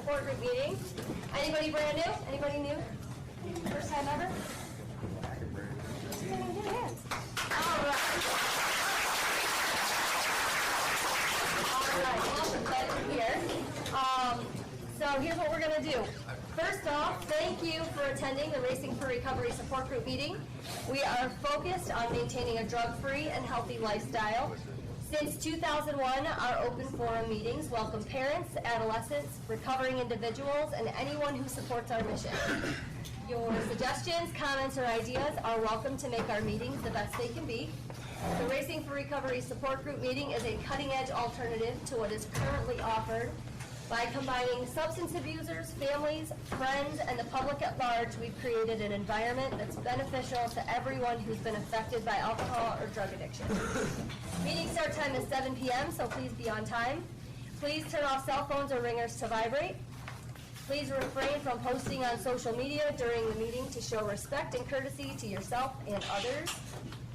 Support Group meeting. Anybody brand new? Anybody new? First time ever? Good hands. All right. Welcome, glad you're here. So here's what we're going to do. First off, thank you for attending the Racing for Recovery Support Group meeting. We are focused on maintaining a drug-free and healthy lifestyle. Since 2001, our open forum meetings welcome parents, adolescents, recovering individuals, and anyone who supports our mission. Your suggestions, comments, or ideas are welcome to make our meetings the best they can be. The Racing for Recovery Support Group meeting is a cutting-edge alternative to what is currently offered. By combining substance abusers, families, friends, and the public at large, we've created an environment that's beneficial to everyone who's been affected by alcohol or drug addiction. Meeting start time is 7 p.m., so please be on time. Please turn off cell phones or ringers to vibrate. Please refrain from posting on social media during the meeting to show respect and courtesy to yourself and others.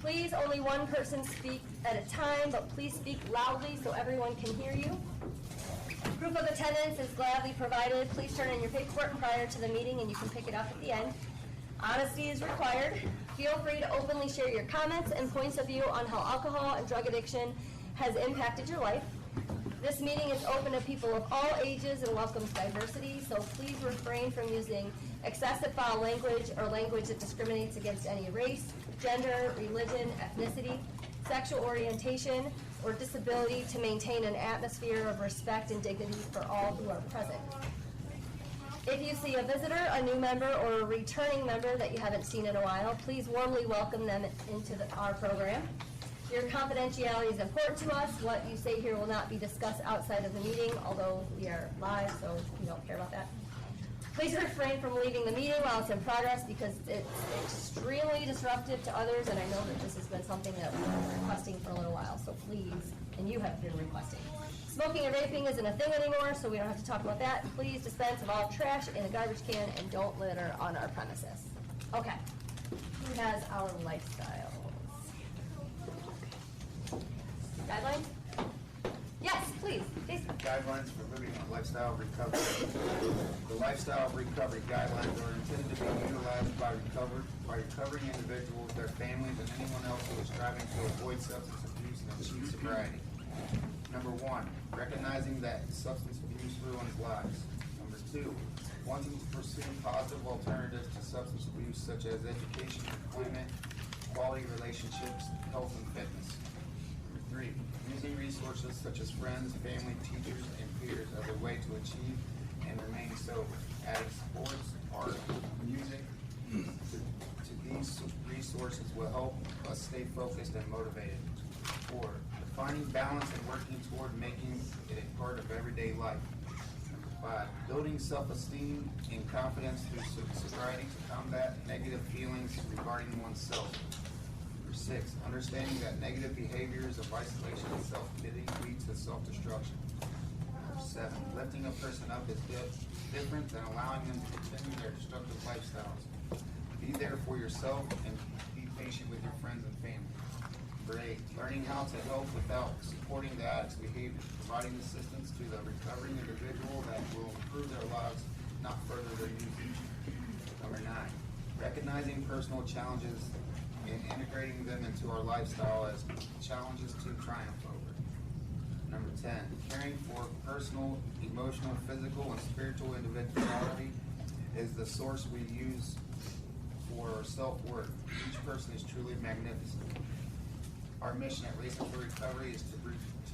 Please only one person speak at a time, but please speak loudly so everyone can hear you. Proof of attendance is gladly provided. Please turn in your paperwork prior to the meeting and you can pick it up at the end. Honesty is required. Feel free to openly share your comments and points of view on how alcohol and drug addiction has impacted your life. This meeting is open to people of all ages and welcomes diversity, so please refrain from using excessive foul language or language that discriminates against any race, gender, religion, ethnicity, sexual orientation, or disability to maintain an atmosphere of respect and dignity for all who are present. If you see a visitor, a new member, or a returning member that you haven't seen in a while, please warmly welcome them into our program. Your confidentiality is important to us. What you say here will not be discussed outside of the meeting, although we are live, so we don't care about that. Please refrain from leaving the meeting while it's in progress because it's extremely disruptive to others, and I know that this has been something that we've been requesting for a little while, so please, and you have been requesting. Smoking and vaping isn't a thing anymore, so we don't have to talk about that. Please dispense of all trash in a garbage can and don't litter on our premises. Okay, who has our lifestyles? Guidelines? Yes, please. Jason. Guidelines for living a lifestyle of recovery. The lifestyle of recovery guidelines are intended to be utilized by recovering individuals, their families, and anyone else who is striving to avoid substance abuse and achieve sobriety. Number 1, recognizing that substance abuse ruins lives. Number 2, wanting to pursue positive alternatives to substance abuse such as education, employment, quality relationships, health, and fitness. 3, using resources such as friends, family, teachers, and peers as a way to achieve and remain sober. Adding sports, art, music to these resources will help us stay focused and motivated. 4, defining balance and working toward making it a part of everyday life. Number 5, building self-esteem and confidence through sobriety to combat negative feelings regarding oneself. 6, understanding that negative behaviors of isolation and self-pity lead to self-destruction. 7, lifting a person up is different than allowing them to continue their destructive lifestyles. Be there for yourself and be patient with your friends and family. 8, learning how to help without supporting the addict's behavior, providing assistance to the recovering individual that will improve their lives, not further their usage. 9, recognizing personal challenges and integrating them into our lifestyle as challenges to triumph over. Number 10, caring for personal, emotional, physical, and spiritual individuality is the source we use for self-worth. Each person is truly magnificent. Our mission at Racing for Recovery is to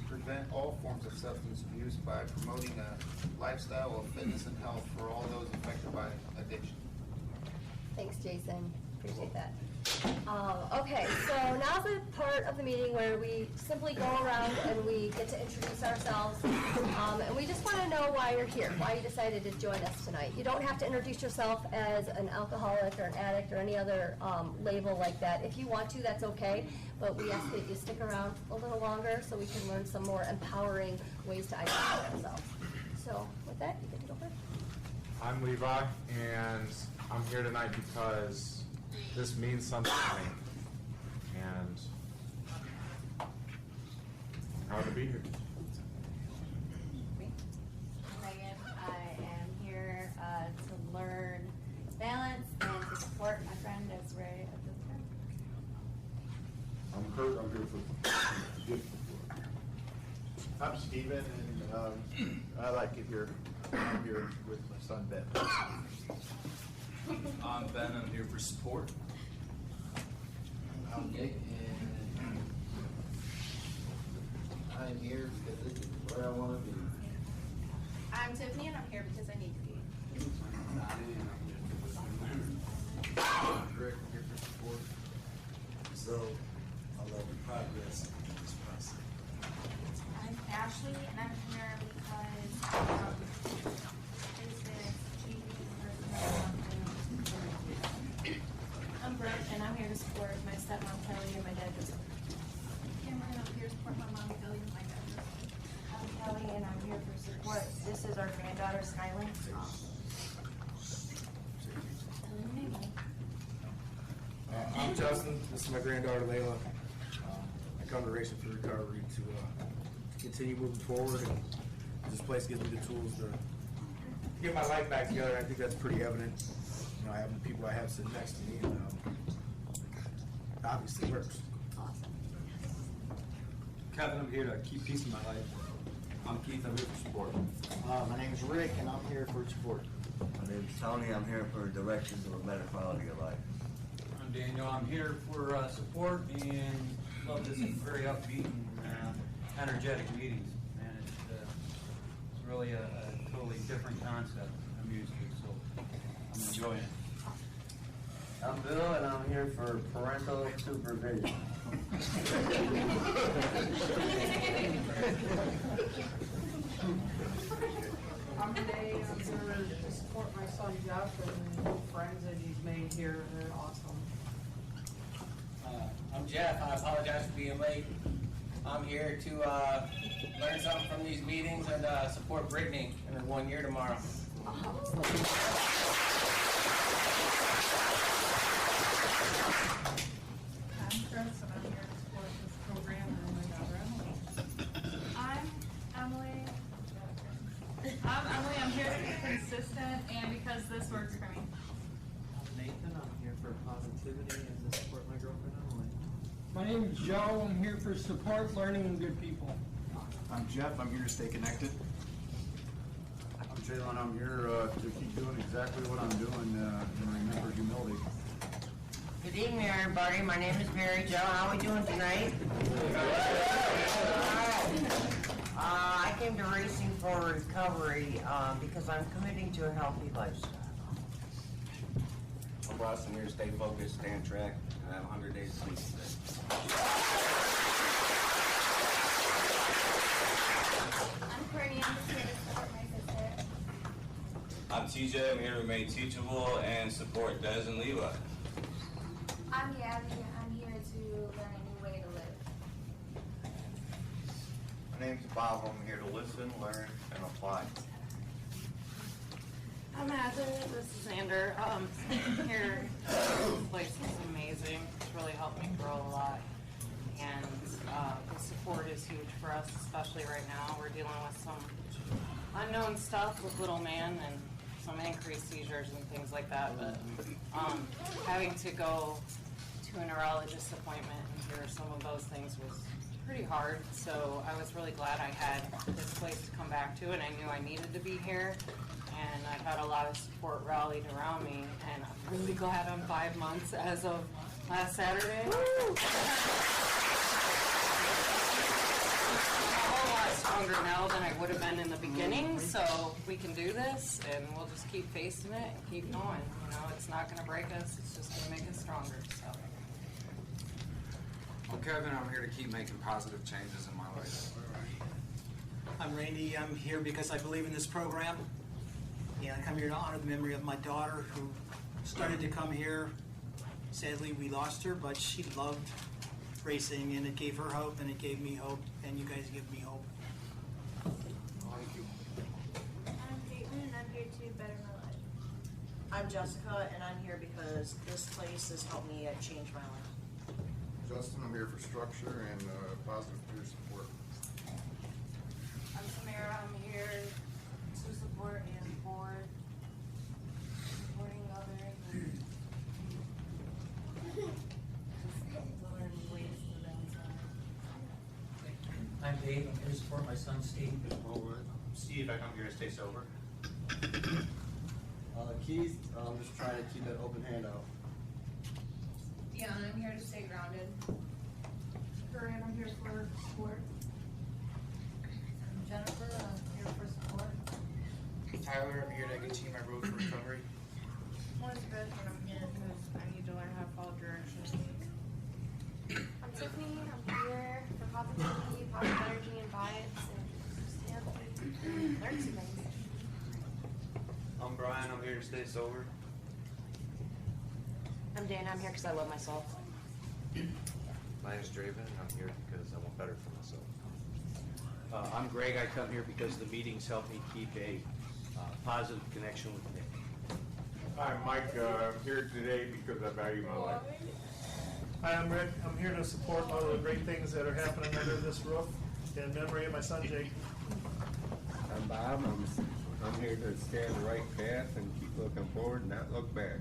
prevent all forms of substance abuse by promoting a lifestyle of fitness and health for all those affected by addiction. Thanks, Jason. Appreciate that. Okay, so now's the part of the meeting where we simply go around and we get to introduce ourselves, and we just want to know why you're here, why you decided to join us tonight. You don't have to introduce yourself as an alcoholic or an addict or any other label like that. If you want to, that's okay, but we ask that you stick around a little longer so we can learn some more empowering ways to identify ourselves. So with that, you get to go first. I'm Levi, and I'm here tonight because this means something to me, and I'm proud to be here. I'm Megan. I am I'm Steven, and I like it here. I'm here with my son Ben. I'm Ben, I'm here for support. I'm Nick, and I'm here because this is where I want to be. I'm Tiffany, and I'm here because I need to be. Rick, I'm here for support. So, I love the progress in this process. I'm Ashley, and I'm here because this is achieving personal something. I'm Brooke, and I'm here to support my stepmom Kelly and my dad Joseph. Cameron, I'm here to support my mom Kelly and my dad Joseph. I'm Kelly, and I'm here for support. This is our granddaughter, Skylar. I'm Justin. This is my granddaughter, Layla. I come to Racing for Recovery to continue moving forward, and this place gives me the tools to get my life back together. I think that's pretty evident. You know, having the people I have sitting next to me, and obviously it works. Kevin, I'm here to keep peace in my life. I'm Keith, I'm here for support. My name is Rick, and I'm here for support. My name is Tony. I'm here for directions of a better quality of life. I'm Daniel, I'm here for support and love this very upbeat and energetic meetings. And it's really a totally different concept I'm used to, so I'm enjoying it. I'm Bill, and I'm here for parental supervision. I'm Renee, I'm here to support my son Jeff and the friends that he's made here. They're awesome. I'm Jeff. I apologize for being late. I'm here to learn something from these meetings and support Brittany in her 1 year tomorrow. I'm Chris, and I'm here to support this program and my daughter Emily. I'm Emily. I'm here to be consistent and because this works for me. I'm Nathan, I'm here for positivity and to support my girlfriend Emily. My name is Joe. I'm here for support, learning, and good people. I'm Jeff. I'm here to stay connected. I'm Jalen, I'm here to keep doing exactly what I'm doing and remember humility. Good evening, everybody. My name is Mary Jo. How are we doing tonight? I came to Racing for Recovery because I'm committing to a healthy lifestyle. I'm Ross. I'm here to stay focused, stay on track, and have 100 days of sleep today. I'm Courtney. I'm just here to support my sister. I'm TJ. I'm here to remain teachable and support Des and Levi. I'm Gabby. I'm here to learn a new way to live. My name's Bob. I'm here to listen, learn, and apply. I'm Heather. This is Xander. Here, this place is amazing. It's really helped me grow a lot. And the support is huge for us, especially right now. We're dealing with some unknown stuff with little man and some increased seizures and things like that. But having to go to a neurologist appointment and hear some of those things was pretty hard. So I was really glad I had this place to come back to, and I knew I needed to be here. And I've had a lot of support rallied around me, and I'm really glad I'm 5 months as of last Saturday. I'm a whole lot stronger now than I would have been in the beginning, so we can do this, and we'll just keep facing it and keep going. You know, it's not going to break us, it's just going to make us stronger. So. Well, Kevin, I'm here to keep making positive changes in my life. I'm Randy. I'm here because I believe in this program. And I come here to honor the memory of my daughter who started to come here. Sadly, we lost her, but she loved racing, and it gave her hope, and it gave me hope, and you guys give me hope. Thank you. I'm Caitlin, and I'm here to better my life. I'm Jessica, and I'm here because this place has helped me change my life. Justin, I'm here for structure and positive peer support. I'm Samara. I'm here to support and for supporting others and just learn ways to downside. I'm Dave, I'm here to support my son Steve. Steve, I come here to stay sober. Keith, I'm just trying to keep that open hand out. Yeah, and I'm here to stay grounded. Corinne, I'm here for support. Jennifer, I'm here for support. Tyler, I'm here to continue my road for recovery. Elizabeth, and I'm here because I need to learn how to follow directions. I'm Tiffany. I'm here for positivity, positive energy, and vibes, and just learn some things. I'm Brian, I'm here to stay sober. I'm Dana, I'm here because I love myself. My name is Draven, and I'm here because I want better for myself. I'm Greg. I come here because the meetings help me keep a positive connection with Nick. Hi, Mike. I'm here today because I value my life. Hi, I'm Rick. I'm here to support all the great things that are happening under this roof in memory of my son Jake. I'm Bob. I'm here to stay on the right path and keep looking forward and not look back.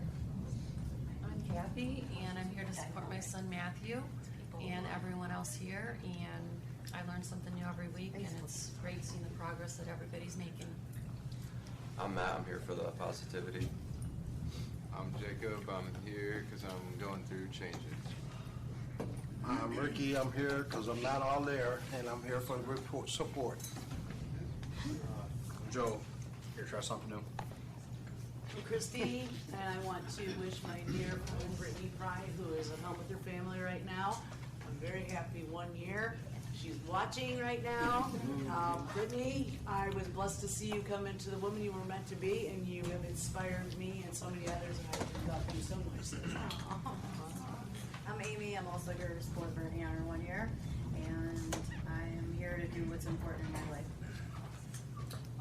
I'm Kathy, and I'm here to support my son Matthew and everyone else here. And I learn something new every week, and it's great seeing the progress that everybody's making. I'm Matt. I'm here for the positivity. I'm Jacob. I'm here because I'm going through changes. I'm Ricky. I'm here because I'm not all there, and I'm here for the support. I'm Joe, here to try something new. I'm Christy, and I want to wish my dear friend Brittany Fry, who is at home with her family right now. I'm very happy 1 year. She's watching right now. Brittany, I was blessed to see you come into the woman you were meant to be, and you have inspired me and so many others, and I love you so much. I'm Amy. I'm also here to support Brittany on her 1 year, and I am here to do what's important in my life.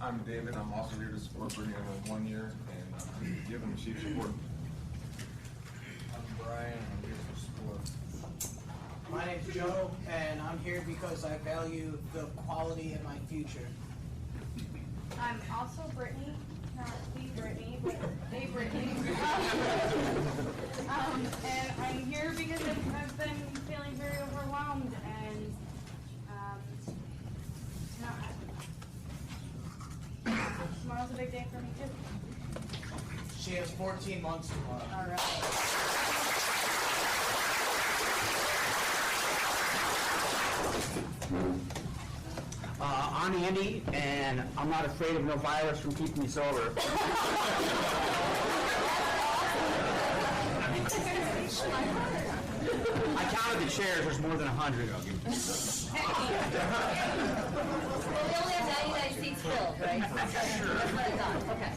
I'm David. I'm also here to support Brittany on 1 year and give them sheep support. I'm Brian. I'm here for support. My name's Joe, and I'm here because I value the quality in my future. I'm also Brittany, not the Brittany, but a Brittany. And I'm here because I've been feeling very overwhelmed, and tomorrow's a big day for me too. She has 14 months tomorrow. All right. I'm Andy, and I'm not afraid of no virus from keeping me sober. I counted the chairs, there's more than 100 of them. Well, we only have 99 seats filled, right? Sure. That's what I thought, okay.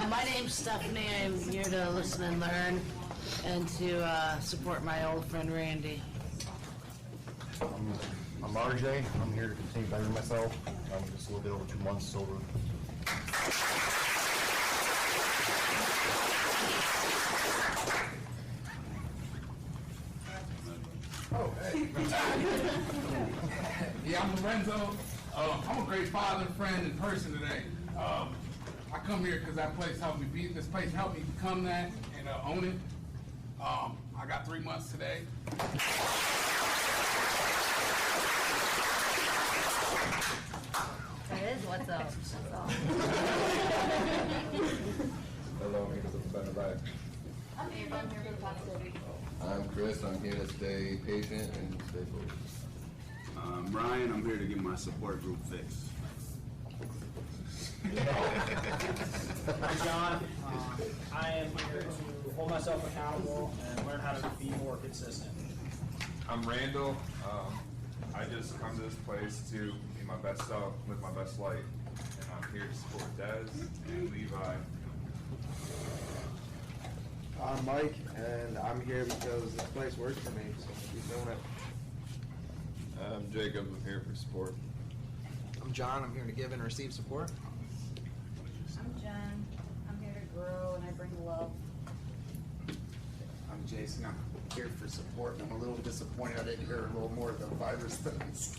My name's Stephanie. I'm here to listen and learn and to support my old friend Randy. I'm RJ. I'm here to continue bettering myself. I'm just a little bit over 2 months sober. Oh, hey. Yeah, I'm Lorenzo. I'm a great father, friend, and person today. I come here because that place helped me be. This place helped me become that and own it. I got 3 months today. That is what's up. That's all. Hello, I'm here for the better life. I'm here for the positivity. I'm Chris. I'm here to stay patient and stay focused. I'm Brian. I'm here to get my support group fixed. I'm John. I am here to hold myself accountable and learn how to be more consistent. I'm Randall. I just come to this place to be my best self, live my best life, and I'm here to support Des and Levi. I'm Mike, and I'm here because this place works for me, so keep doing it. I'm Jacob. I'm here for support. I'm John. I'm here to give and receive support. I'm Jen. I'm here to grow, and I bring love. I'm Jason. I'm here for support, and I'm a little disappointed I didn't hear a little more of the virus things.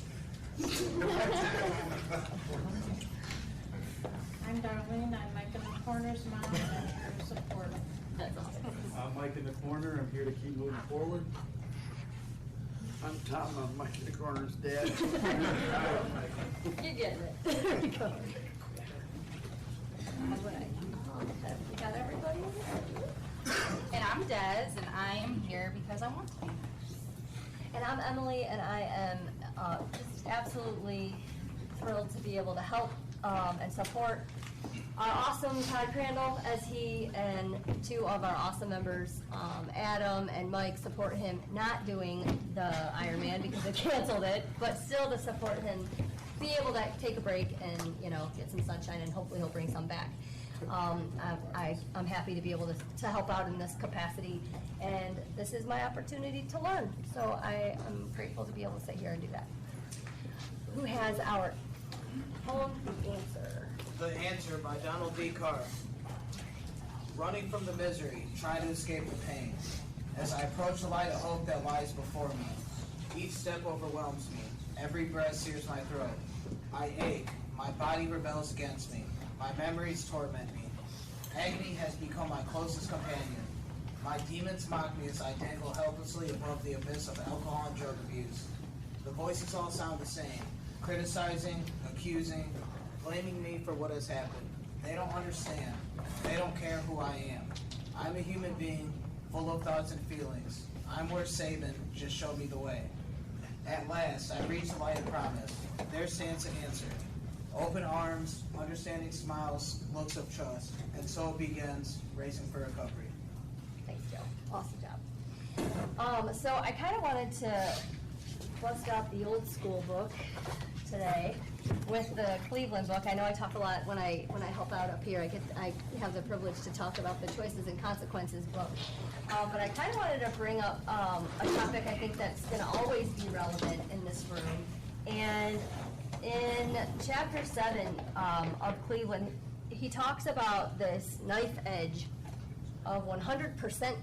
I'm Darlene. I'm Mike in the Corner's mom, and I'm here to support. I'm Mike in the corner. I'm here to keep moving forward. I'm Tom, I'm Mike in the Corner's dad. You're getting it. There you go. All right. We got everybody? And I'm Des, and I am here because I want to be. And I'm Emily, and I am just absolutely thrilled to be able to help and support our awesome Todd Crandall as he and two of our awesome members, Adam and Mike, support him not doing the Ironman because they canceled it, but still to support him, be able to take a break and, you know, get some sunshine, and hopefully he'll bring some back. I'm happy to be able to help out in this capacity, and this is my opportunity to learn. So I am grateful to be able to sit here and do that. Who has our poem answer? The Answer by Donald D. Carr. Running from the misery, try to escape the pain. As I approach the light of hope that lies before me, each step overwhelms me. Every breath sears my throat. I ache. My body rebels against me. My memories torment me. Agony has become my closest companion. My demons mock me as I dangle helplessly above the abyss of alcohol and drug abuse. The voices all sound the same, criticizing, accusing, blaming me for what has happened. They don't understand. They don't care who I am. I'm a human being, full of thoughts and feelings. I'm where Saban just showed me the way. At last, I reach the light of promise. There stands the answer. Open arms, understanding smiles, looks of trust. And so it begins, racing for recovery. Thanks, Joe. Awesome job. So I kind of wanted to bust out the old school book today with the Cleveland book. I know I talk a lot when I help out up here. I have the privilege to talk about the Choices and Consequences book. But I kind of wanted to bring up a topic I think that's going to always be relevant in this room. And in chapter 7 of Cleveland, he talks about this knife edge of 100%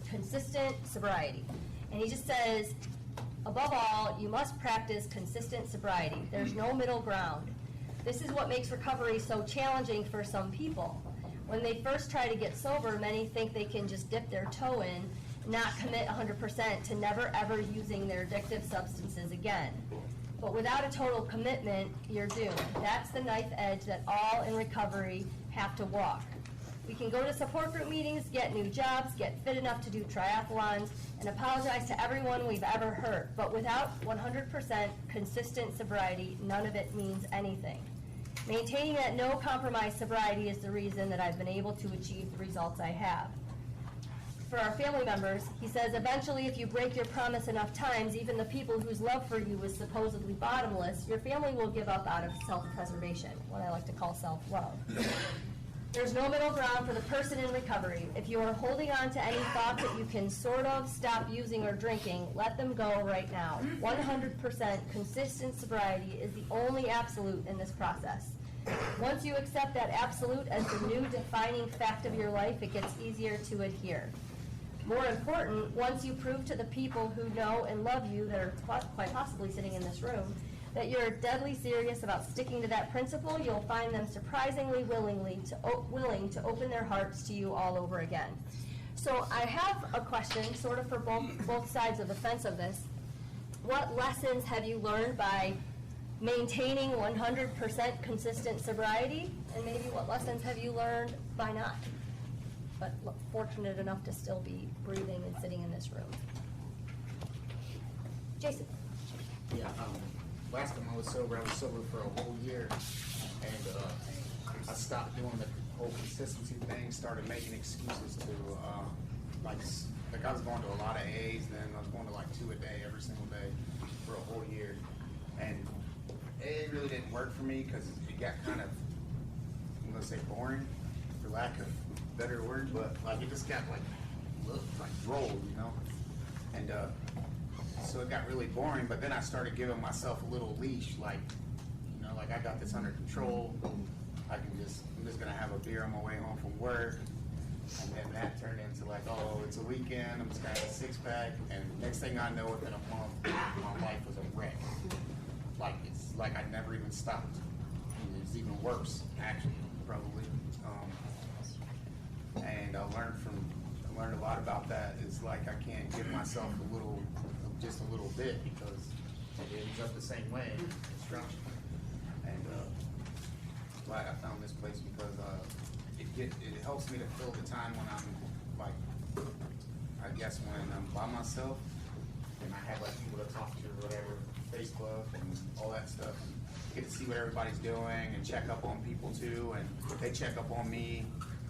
consistent sobriety. And he just says, above all, you must practice consistent sobriety. There's no middle ground. This is what makes recovery so challenging for some people. When they first try to get sober, many think they can just dip their toe in, not commit 100% to never ever using their addictive substances again. But without a total commitment, you're doomed. That's the knife edge that all in recovery have to walk. We can go to support group meetings, get new jobs, get fit enough to do triathlons, and apologize to everyone we've ever hurt. But without 100% consistent sobriety, none of it means anything. Maintaining that no compromise sobriety is the reason that I've been able to achieve the results I have. For our family members, he says, eventually if you break your promise enough times, even the people whose love for you is supposedly bottomless, your family will give up out of self-preservation, what I like to call self-love. There's no middle ground for the person in recovery. If you are holding on to any thought that you can sort of stop using or drinking, let them go right now. 100% consistent sobriety is the only absolute in this process. Once you accept that absolute as the new defining fact of your life, it gets easier to adhere. More important, once you prove to the people who know and love you that are quite possibly sitting in this room that you're deadly serious about sticking to that principle, you'll find them surprisingly willing to open their hearts to you all over again. So I have a question, sort of for both sides of the fence of this. What lessons have you learned by maintaining 100% consistent sobriety, and maybe what lessons have you learned by not, but fortunate enough to still be breathing and sitting in this room? Jason. Yeah, last time I was sober for a whole year, and I stopped doing the whole consistency thing, started making excuses to, like I was going to a lot of A's, then I was going to like 2 a day every single day for a whole year, and it really didn't work for me because it got kind of, I'm gonna say boring, for lack of a better word, but like it just got like droll, you know, and so it got really boring. But then I started giving myself a little leash, like, you know, like I got this under control. I'm just gonna have a beer on my way home from work, and then that turned into like, oh, it's a weekend, I'm just gonna have a 6-pack, and next thing I know, within a month, my life was a wreck. Like it's like I never even stopped. It's even worse, actually, probably. And I learned a lot about that. It's like I can't give myself a little just a little bit because it ends up the same way in construction. And glad I found this place because it helps me to fill the time when I'm like, I guess when I'm by myself and I have like people to talk to or whatever, Facebook and all that stuff. Get to see what everybody's doing and check up on people too, and they check up on me,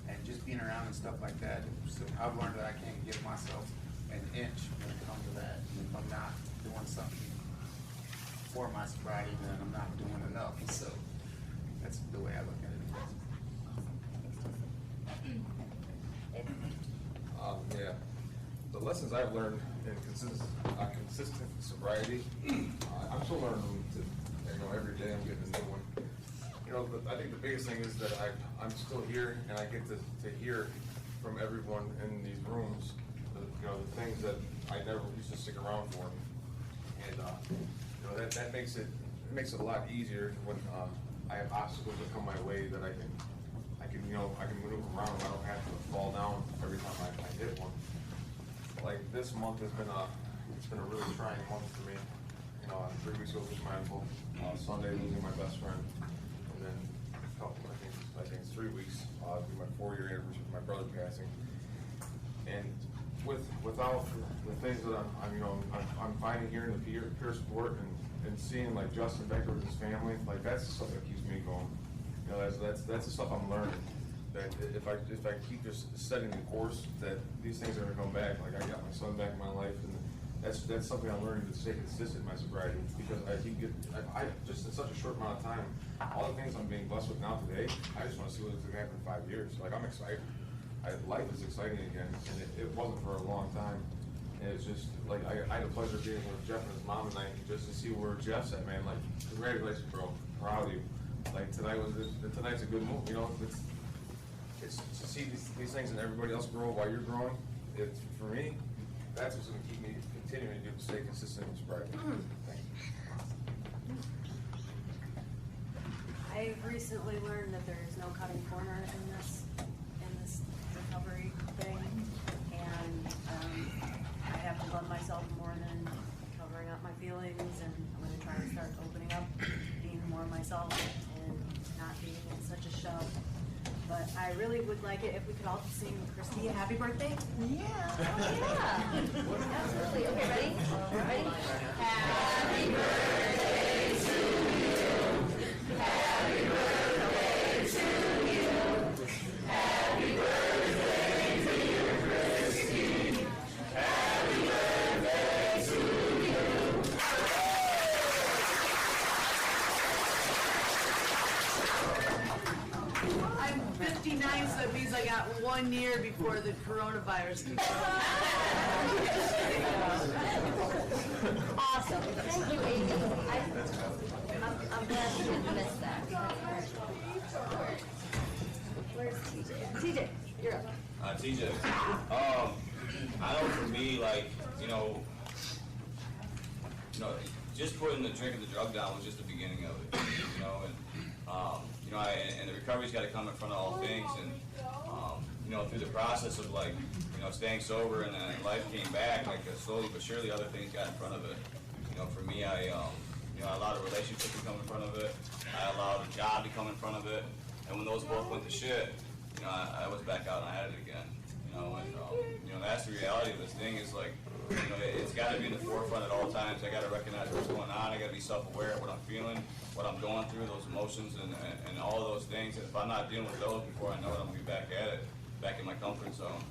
and just being around and stuff like that. So I've learned that I can't give myself an inch when it comes to that. And if I'm not doing something for my sobriety, then I'm not doing enough. So that's the way I look at it. Yeah, the lessons I've learned in consistent sobriety, I'm still learning them every day. I'm getting a new one. I think the biggest thing is that I'm still here and I get to hear from everyone in these rooms, the things that I never used to stick around for, and that makes it a lot easier when I have obstacles that come my way that I can maneuver around. I don't have to fall down every time I hit one. Like this month has been a really trying month for me. 3 weeks ago was my uncle. Sunday losing my best friend, and then I think it's 3 weeks. It'll be my 4-year anniversary with my brother passing. And without the things that I'm finding here in the peer support and seeing like Justin Becker with his family, like that's the stuff that keeps me going. That's the stuff I'm learning. That if I keep just setting the course, that these things are gonna come back. Like I got my son back in my life, and that's something I'm learning to stay consistent in my sobriety, because I just in such a short amount of time, all the things I'm being blessed with now today, I just want to see what's going to happen in 5 years. Like I'm excited. Life is exciting again, and it wasn't for a long time. And it's just like I had the pleasure of being with Jeff and his mom tonight, just to see where Jeff's at, man. Like congratulations, bro. Proud of you. Like tonight's a good move. It's to see these things and everybody else grow while you're growing. It's for me. That's what's going to keep me continuing to stay consistent and sobriety. I've recently learned that there is no cutting corner in this recovery thing, and I have to love myself more than covering up my feelings, and I'm going to try to start opening up, being more myself, and not being in such a shell. But I really would like it if we could all sing Christy a happy birthday. Yeah. Absolutely. Okay, ready? Ready? Happy birthday to you. Happy birthday to you. Happy birthday, dear Christy. Happy birthday to you. I'm 59, so that means I got 1 year before the coronavirus kicks off. Awesome. Thank you, Amy. I'm glad you didn't miss that. Where's TJ? TJ, you're up. TJ, I know for me, like, just putting the drink and the drug down was just the beginning of it, and the recovery's got to come in front of all things, and through the process of staying sober and then life came back, slowly but surely other things got in front of it. For me, I allowed a relationship to come in front of it. I allowed a job to come in front of it, and when those both went to shit, I was back out and I had it again. That's the reality of this thing is it's got to be in the forefront at all times. I got to recognize what's going on. I got to be self-aware of what I'm feeling, what I'm going through, those emotions, and all of those things. And if I'm not dealing with those before I know it, I'm gonna be back at it, back in my comfort zone.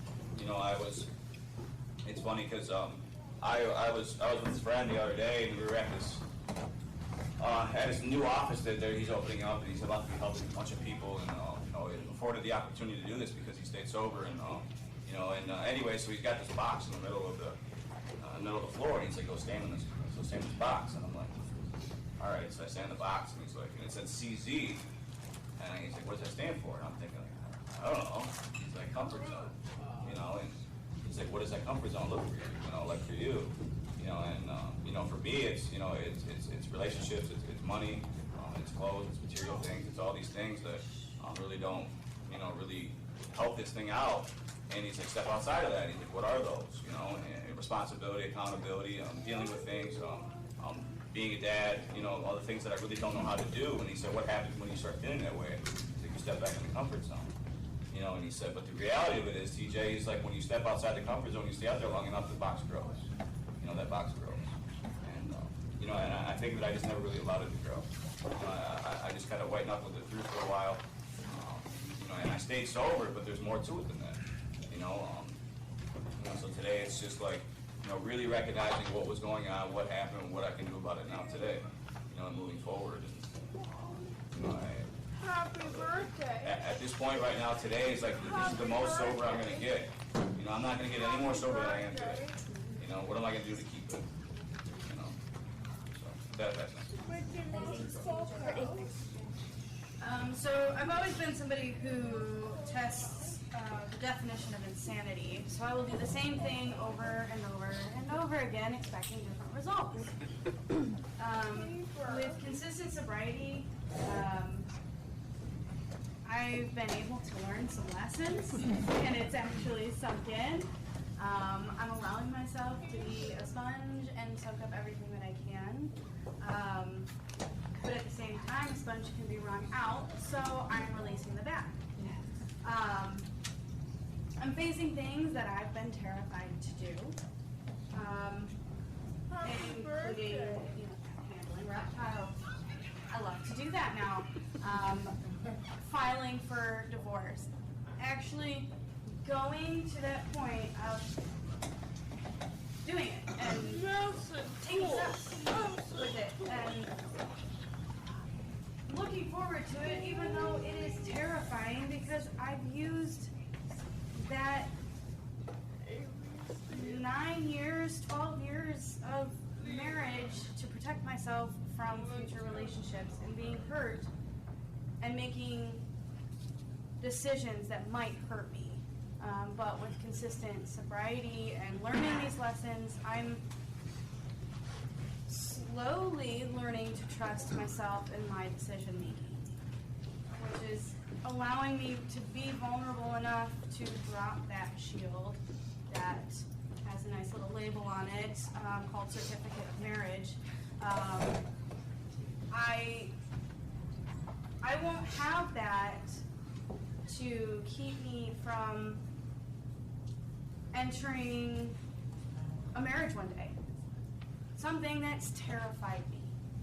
It's funny because I was with his friend the other day, and we were at this new office that he's opening up, and he's about to be helping a bunch of people, and it afforded the opportunity to do this because he stayed sober, and anyway, so he's got this box in the middle of the floor, and he's like, go stand in this box, and I'm like, all right, so I stand in the box, and he's like, and it said CZ, and he's like, what does that stand for? And I'm thinking, I don't know. He's like, comfort zone, and he's like, what does that comfort zone look for you, for you, and for me, it's relationships, it's money, it's clothes, it's material things, it's all these things that really don't, really help this thing out. And he's like, step outside of that. He's like, what are those? And responsibility, accountability, dealing with things, being a dad, all the things that I really don't know how to do. And he said, what happens when you start feeling that way? He said, you step back in the comfort zone. And he said, but the reality of it is, TJ, is like when you step outside the comfort zone, you stay out there long enough, the box grows. That box grows. And, and I think that I just never really allowed it to grow. I just kind of white knuckled it through for a while. And I stayed sober, but there's more to it than that. So today it's just like, really recognizing what was going on, what happened, what I can do about it now today, and moving forward. And, Happy birthday. At this point right now, today is like, this is the most sober I'm going to get. I'm not going to get any more sober than I am today. What am I going to do to keep it? So that's nice. So I've always been somebody who tests the definition of insanity. So I will do the same thing over and over and over again, expecting different results. With consistent sobriety, I've been able to learn some lessons, and it's actually sunk in. I'm allowing myself to be a sponge and soak up everything that I can. But at the same time, a sponge can be wrung out, so I'm releasing the back. I'm facing things that I've been terrified to do, including handling reptiles. I love to do that now. Filing for divorce. Actually going to that point of doing it and taking steps with it and looking forward to it, even though it is terrifying, because I've used that 9 years, 12 years of marriage to protect myself from future relationships and being hurt and making decisions that might hurt me. But with consistent sobriety and learning these lessons, I'm slowly learning to trust myself in my decision making, which is allowing me to be vulnerable enough to drop that shield that has a nice little label on it called Certificate of Marriage. I won't have that to keep me from entering a marriage one day. Something that's terrified me,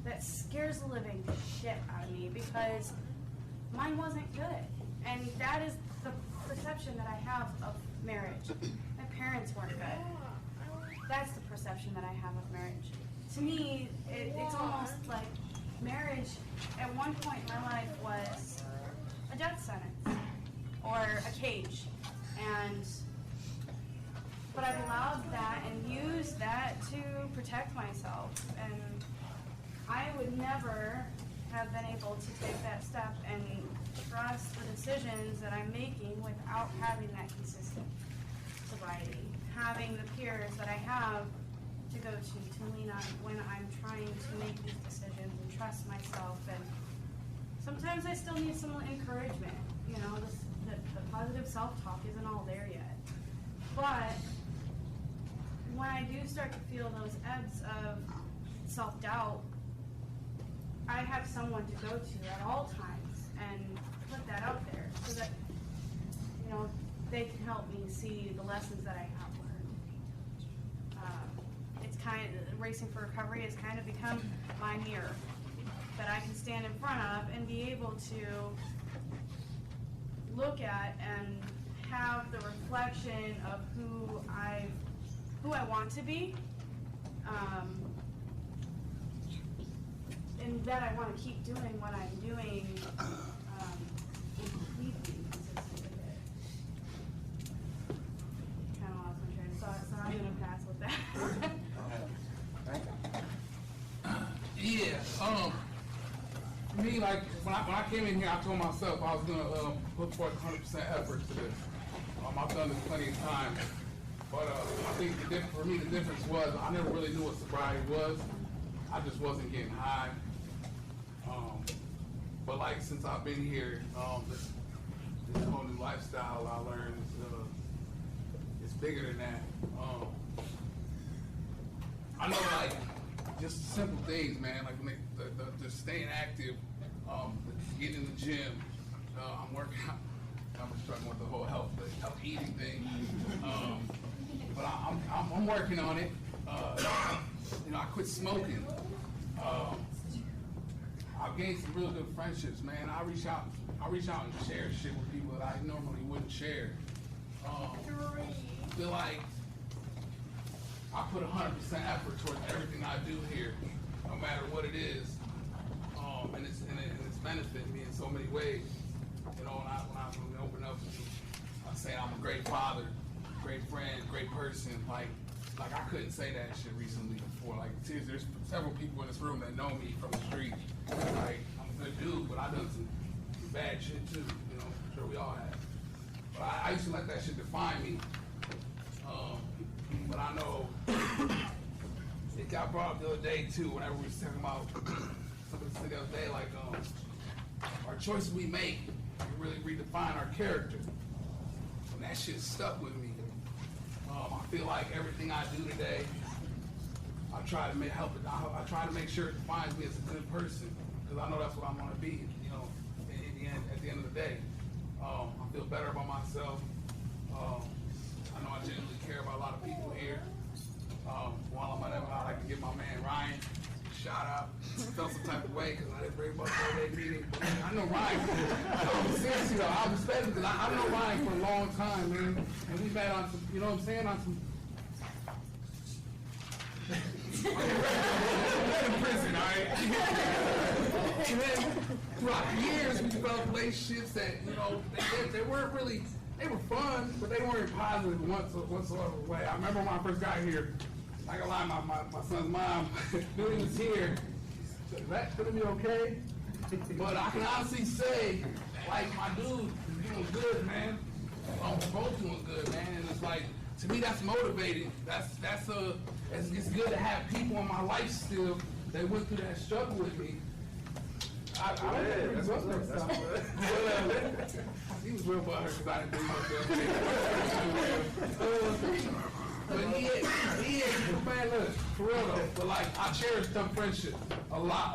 that scares the living shit out of me, because mine wasn't good. And that is the perception that I have of marriage. My parents weren't good. That's the perception that I have of marriage. To me, it's almost like marriage at one point in my life was a death sentence or a cage. But I've allowed that and used that to protect myself. And I would never have been able to take that step and trust the decisions that I'm making without having that consistent sobriety. Having the peers that I have to go to lean on when I'm trying to make these decisions and trust myself. And sometimes I still need some encouragement. The positive self-talk isn't all there yet. But when I do start to feel those ebbs of self-doubt, I have someone to go to at all times and put that out there so that, they can help me see the lessons that I have learned. Racing for Recovery has kind of become my mirror that I can stand in front of and be able to look at and have the reflection of who I want to be, and that I want to keep doing what I'm doing, completely consistent with it. Kind of lost my train of thought, so I'm going to pass with that. Yeah, for me, like, when I came in here, I told myself I was going to put forth 100% effort to this. I've done this plenty of times. But I think for me, the difference was I never really knew what sobriety was. I just wasn't getting high. But like since I've been here, this whole new lifestyle I learned is bigger than that. I know, like, just simple things, man, like the staying active, getting in the gym. I'm working out. I'm struggling with the whole health eating thing. But I'm working on it. You know, I quit smoking. I've gained some real good friendships, man. I reach out and share shit with people that I normally wouldn't share. I feel like I put 100% effort towards everything I do here, no matter what it is, and it's benefiting me in so many ways. You know, when I open up, I say I'm a great father, great friend, great person. Like I couldn't say that shit recently before. Like, seriously, there's several people in this room that know me from the street. Like, I'm a good dude, but I've done some bad shit too. You know, I'm sure we all have. But I used to let that shit define me. But I know it got brought up the other day too, whenever we was talking about something the other day, like our choices we make can really redefine our character. And that shit stuck with me. I feel like everything I do today, I try to help it. I try to make sure it defines me as a good person, because I know that's what I want to be. You know, at the end of the day, I feel better about myself. I know I genuinely care about a lot of people here. While I'm at it, I'd like to give my man Ryan a shout out. I felt some type of way because I didn't bring him up to that meeting. But man, I know Ryan. Seriously though, I respect him because I know Ryan for a long time, man. And we've had on some, you know what I'm saying, on some. We're in prison, all right? And then throughout the years, we developed relationships that, you know, they weren't really. They were fun, but they weren't positive whatsoever way. I remember when I first got here, I ain't gonna lie, my son's mom knew he was here. So is that gonna be okay? But I can honestly say, like, my dude is doing good, man. We're both doing good, man. And it's like, to me, that's motivating. It's good to have people in my life still that went through that struggle with me. I don't think that's good. He was real butthurt because I didn't do much. But he is, man, look, for real though. But like, I cherish them friendships a lot.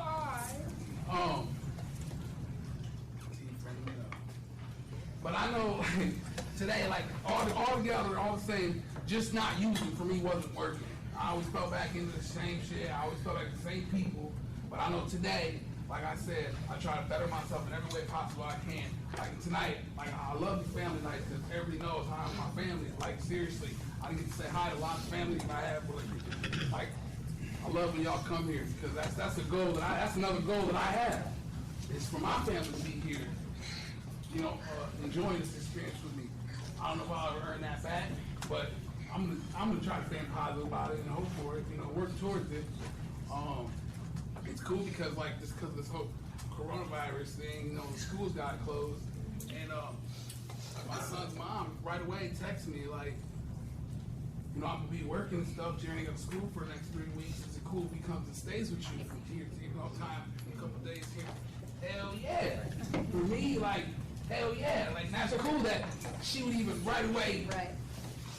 But I know today, like, all together, all the same, just not using for me wasn't working. I always fell back into the same shit. I always felt like the same people. But I know today, like I said, I try to better myself in every way possible I can. Like tonight, like I love these family nights because everybody knows how I'm my family. Like seriously, I didn't get to say hi to a lot of families I have, but like I love when y'all come here because that's a goal that's another goal that I have. It's for my family to be here, you know, enjoying this experience with me. I don't know if I'll ever earn that back, but I'm gonna try to stay positive about it and hope for it. You know, work towards it. It's cool because like because of this whole coronavirus thing, you know, the schools got closed, and my son's mom right away texted me like, you know, I'm gonna be working and stuff, journeying up school for the next 3 weeks. Is it cool if he comes and stays with you from here to, you know, time, a couple days here? Hell yeah! For me, like, hell yeah! Like that's cool that she would even right away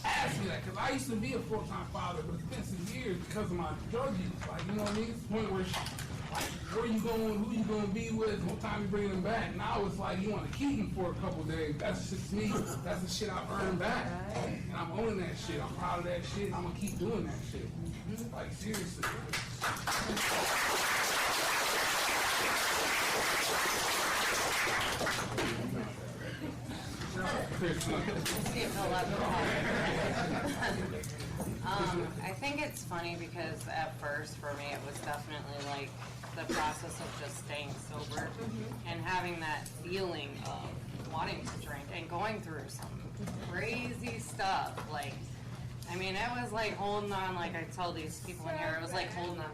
ask me that, because I used to be a full-time father, but it's been some years because of my drug use. Like, you know what I mean? It's the point where, like, where you going, who you going to be with, what time you bringing them back. Now it's like you want to keep them for a couple of days. That's just me. That's the shit I've earned back. And I'm owning that shit. I'm proud of that shit. I'm going to keep doing that shit. Like, seriously. I think it's funny because at first for me it was definitely like the process of just staying sober and having that feeling of wanting to drink and going through some crazy stuff. Like, I mean, it was like holding on, like I tell these people in here, it was like holding on,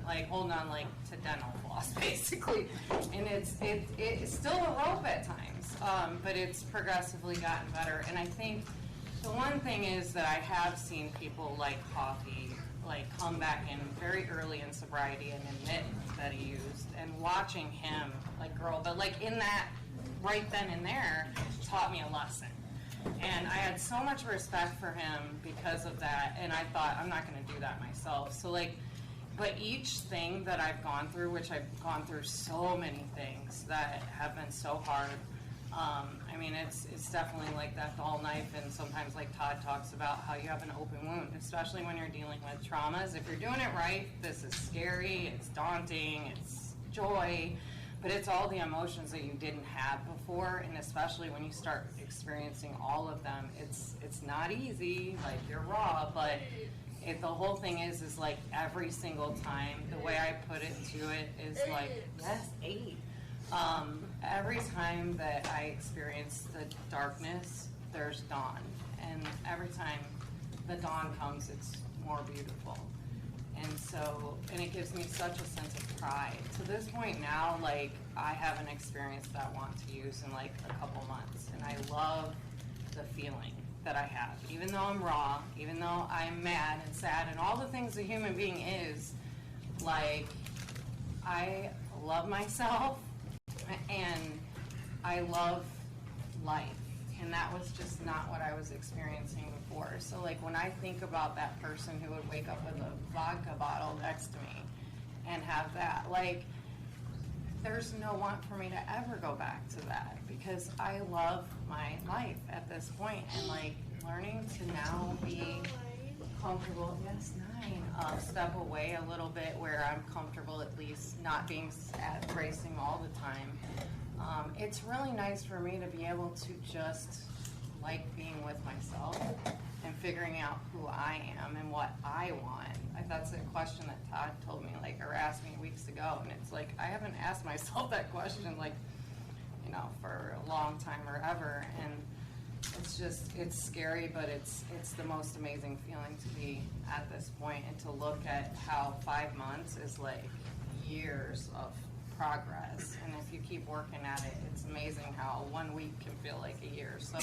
like holding on like to dental floss basically. And it's still a rope at times, but it's progressively gotten better. And I think the one thing is that I have seen people like Coffee like come back in very early in sobriety and admit that he used, and watching him like grow, but like in that right then and there taught me a lesson. And I had so much respect for him because of that, and I thought, I'm not gonna do that myself. So like, but each thing that I've gone through, which I've gone through so many things that have been so hard. I mean, it's definitely like that dull knife, and sometimes like Todd talks about how you have an open wound, especially when you're dealing with traumas. If you're doing it right, this is scary, it's daunting, it's joy, but it's all the emotions that you didn't have before, and especially when you start experiencing all of them, it's not easy, like you're raw, but the whole thing is like every single time, the way I put it to it is like, yes, 8. Every time that I experience the darkness, there's dawn. And every time the dawn comes, it's more beautiful. And so, and it gives me such a sense of pride. To this point now, like, I haven't experienced that want to use in like a couple months. And I love the feeling that I have. Even though I'm raw, even though I'm mad and sad and all the things a human being is, like, I love myself. And I love life, and that was just not what I was experiencing before. So like when I think about that person who would wake up with a vodka bottle next to me and have that, like, there's no want for me to ever go back to that, because I love my life at this point, and like learning to now be comfortable, yes, 9, step away a little bit where I'm comfortable, at least not being sad, racing all the time. It's really nice for me to be able to just like being with myself and figuring out who I am and what I want. That's a question that Todd told me, like, or asked me weeks ago, and it's like I haven't asked myself that question, like, you know, for a long time or ever. And it's just, it's scary, but it's the most amazing feeling to be at this point and to look at how 5 months is like years of progress. And if you keep working at it, it's amazing how 1 week can feel like a year. So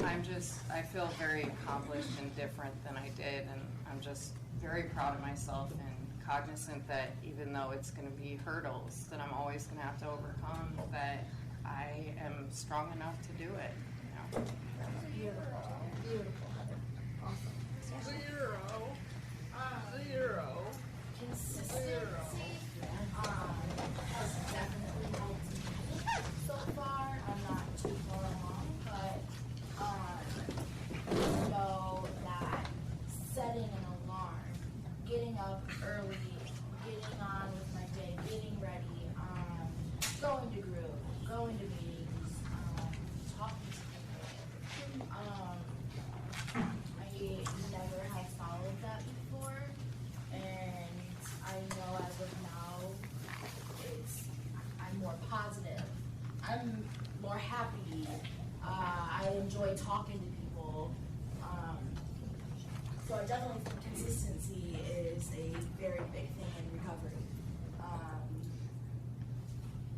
I feel very accomplished and different than I did, and I'm just very proud of myself and cognizant that even though it's going to be hurdles that I'm always going to have to overcome, that I am strong enough to do it. Beautiful. Beautiful. Awesome. Zero. Consistency has definitely helped me so far. I'm not too far along, but I know that setting an alarm, getting up early, getting on with my day, getting ready, going to group, going to meetings, talking to people. I never have followed that before, and I know as of now, I'm more positive. I'm more happy. I enjoy talking to people. So I definitely think consistency is a very big thing in recovery.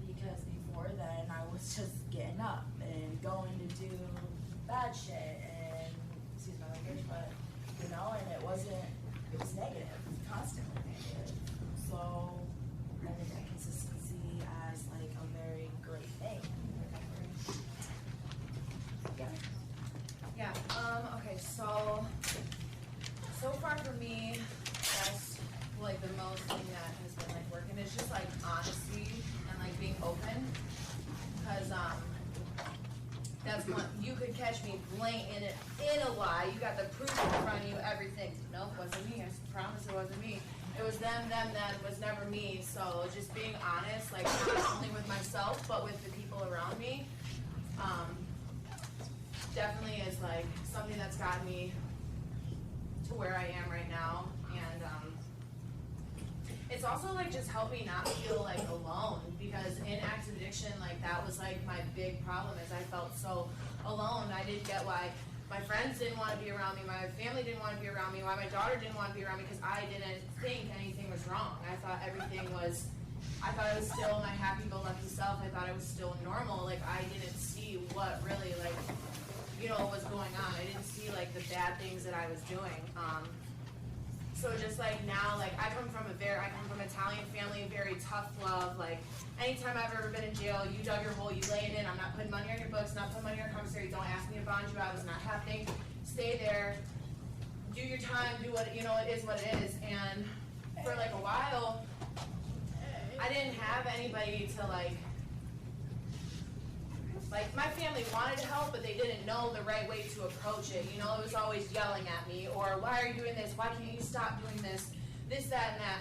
Because before then, I was just getting up and going to do bad shit and, excuse my language, but, you know, and it was negative, constantly negative. So I think that consistency as like a very great thing in recovery. Yeah. Okay. So far for me, that's like the most thing that has been like working is just like honesty and like being open. Because that's one, you could catch me blatant in a lie. You got the proof in front of you, everything. Nope, wasn't me. I promise it wasn't me. It was them, was never me. So just being honest, like not only with myself, but with the people around me, definitely is like something that's gotten me to where I am right now. And it's also like just helped me not feel like alone, because in active addiction, like that was like my big problem is I felt so alone. I didn't get why my friends didn't want to be around me, my family didn't want to be around me, why my daughter didn't want to be around me, because I didn't think anything was wrong. I thought I was still my happy-go-lucky self. I thought I was still normal. Like I didn't see what really like, you know, was going on. I didn't see like the bad things that I was doing. So just like now, like I come from Italian family, very tough love. Like anytime I've ever been in jail, you dug your hole, you lay it in. I'm not putting money on your books, not putting money on your commissary. Don't ask me to bond you out. It's not happening. Stay there, do your time, do what, you know, it is what it is. And for like a while, I didn't have anybody to like my family wanted to help, but they didn't know the right way to approach it. You know, it was always yelling at me, or why are you doing this? Why can't you stop doing this? This, that, and that.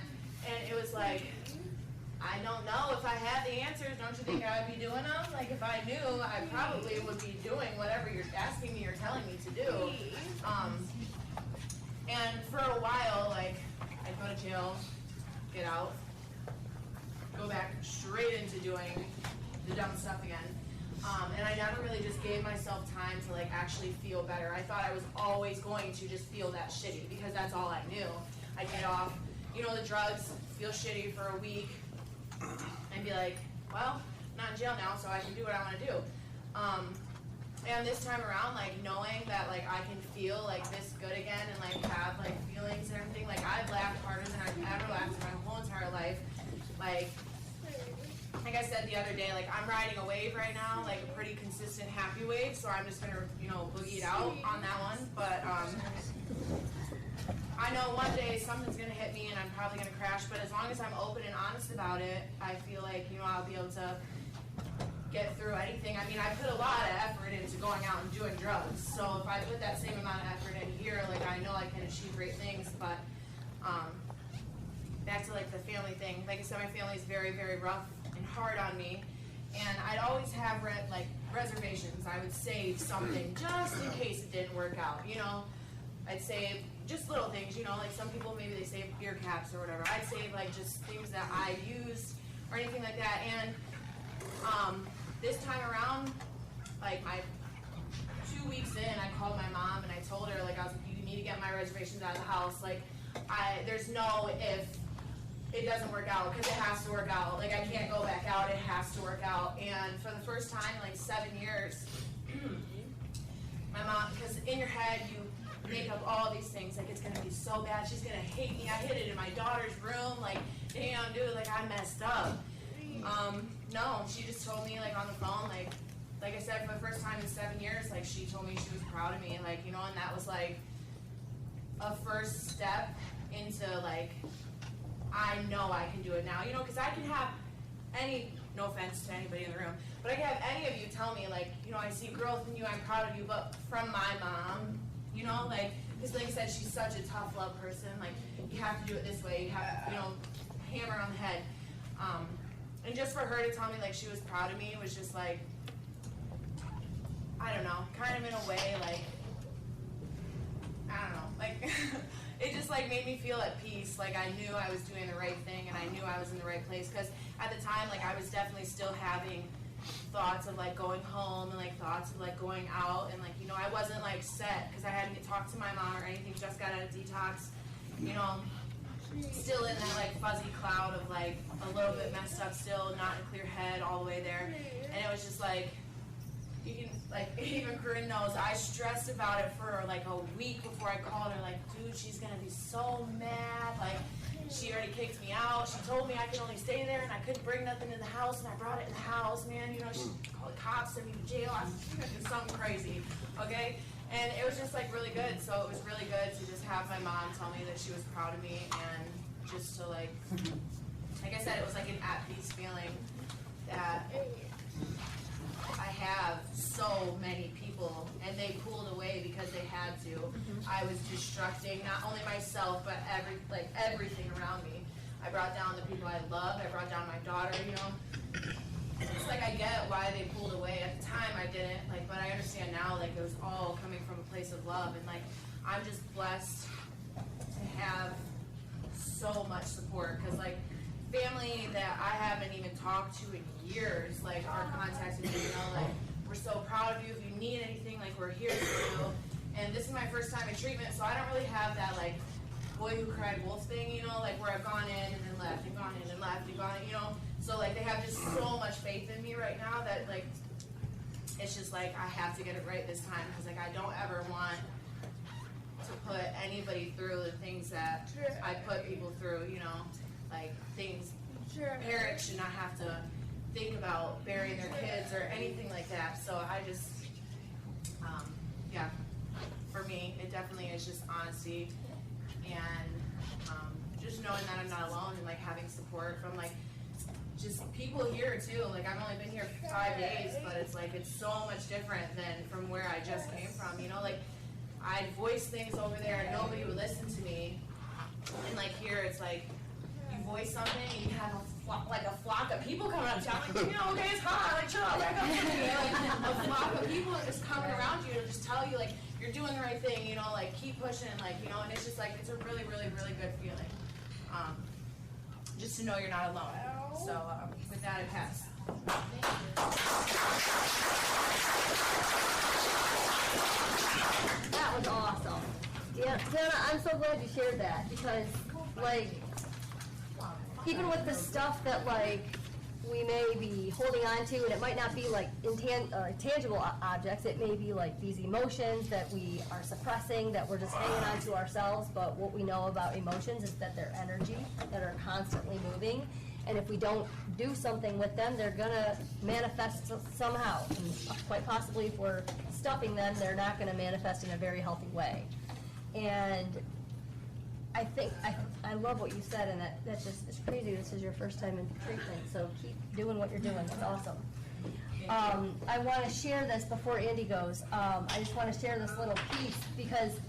And it was like, I don't know if I had the answers. Don't you think I would be doing them? Like if I knew, I probably would be doing whatever you're asking me or telling me to do. And for a while, like I'd go to jail, get out, go back straight into doing the dumb stuff again. And I never really just gave myself time to like actually feel better. I thought I was always going to just feel that shitty because that's all I knew. I'd get off, you know, the drugs, feel shitty for a week, and be like, well, I'm not in jail now, so I can do what I want to do. And this time around, like knowing that like I can feel like this good again and like have like feelings and everything, like I've laughed harder than I've ever laughed in my whole entire life. Like I said the other day, like I'm riding a wave right now, like a pretty consistent happy wave, so I'm just gonna, you know, boogie it out on that one. But I know one day something's gonna hit me and I'm probably gonna crash, but as long as I'm open and honest about it, I feel like, you know, I'll be able to get through anything. I mean, I put a lot of effort into going out and doing drugs, so if I put that same amount of effort in here, like I know I can achieve great things. But back to like the family thing, like I said, my family is very, very rough and hard on me, and I'd always have like reservations. I would save something just in case it didn't work out, you know. I'd save just little things, you know, like some people maybe they save beer caps or whatever. I'd save like just things that I used or anything like that. And this time around, like 2 weeks in, I called my mom and I told her, like, I was like, you need to get my reservations out of the house. Like, there's no if it doesn't work out, because it has to work out. Like, I can't go back out, it has to work out. And for the first time in like 7 years, my mom, because in your head you make up all these things, like it's gonna be so bad, she's gonna hate me, I hid it in my daughter's room, like, damn dude, like I messed up. No, she just told me like on the phone, like I said, for the first time in 7 years, like she told me she was proud of me, and like, you know, and that was like a first step into like, I know I can do it now, you know, because I can have any, no offense to anybody in the room, but I can have any of you tell me like, you know, I see growth in you, I'm proud of you, but from my mom, you know, like, because like I said, she's such a tough love person, like, you have to do it this way, you have to, you know, hammer on the head. And just for her to tell me like she was proud of me was just like, I don't know, kind of in a way like, I don't know, like, it just like made me feel at peace, like I knew I was doing the right thing and I knew I was in the right place, because at the time, like I was definitely still having thoughts of like going home and like thoughts of like going out, and like, you know, I wasn't like set because I hadn't talked to my mom or anything, just got out of detox, you know, still in that like fuzzy cloud of like a little bit messed up still, not in a clear head all the way there. And it was just like, you can, like, even Corinne knows, I stressed about it for like a week before I called her, like, dude, she's gonna be so mad, like, she already kicked me out, she told me I could only stay there and I couldn't bring nothing in the house, and I brought it in the house, man, you know, she called the cops, sent me to jail, I was gonna do something crazy, okay? And it was just like really good, so it was really good to just have my mom tell me that she was proud of me, and just to like I said, it was like an at-peace feeling that I have so many people, and they pulled away because they had to. I was destructing not only myself, but everything around me. I brought down the people I loved, I brought down my daughter, you know. It's like I get why they pulled away. At the time I didn't, like, but I understand now, like, it was all coming from a place of love, and like I'm just blessed to have so much support, because like family that I haven't even talked to in years, like, are contacting me, you know, like, we're so proud of you, if you need anything, like, we're here for you. And this is my first time in treatment, so I don't really have that like boy who cried wolf thing, you know, like where I've gone in and then left and gone in and left and gone in, you know. So like they have just so much faith in me right now that like it's just like I have to get it right this time, because like I don't ever want to put anybody through the things that I put people through, you know, like things parents should not have to think about burying their kids or anything like that. So I just, yeah, for me, it definitely is just honesty and just knowing that I'm not alone and like having support from like just people here too. Like I've only been here 5 days, but it's like it's so much different than from where I just came from. You know, like I'd voice things over there and nobody would listen to me, and like here it's like you voice something and you have a flock of people coming up to you. I'm like, you know, okay, it's hot, like chill out, back up to me. Like a flock of people just coming around you to just tell you like you're doing the right thing. You know, like keep pushing, like you know, and it's just like it's a really, really, really good feeling. Just to know you're not alone. So with that, I pass. That was awesome. Yeah, Dana, I'm so glad you shared that because, like, even with the stuff that, like, we may be holding on to, and it might not be, like, tangible objects, it may be, like, these emotions that we are suppressing, that we're just hanging on to ourselves, but what we know about emotions is that they're energy, that are constantly moving, and if we don't do something with them, they're gonna manifest somehow, and quite possibly if we're stuffing them, they're not gonna manifest in a very healthy way. And I think, I love what you said, and that just is crazy. This is your first time in treatment, so keep doing what you're doing. It's awesome. I want to share this before Andy goes. I just want to share this little piece because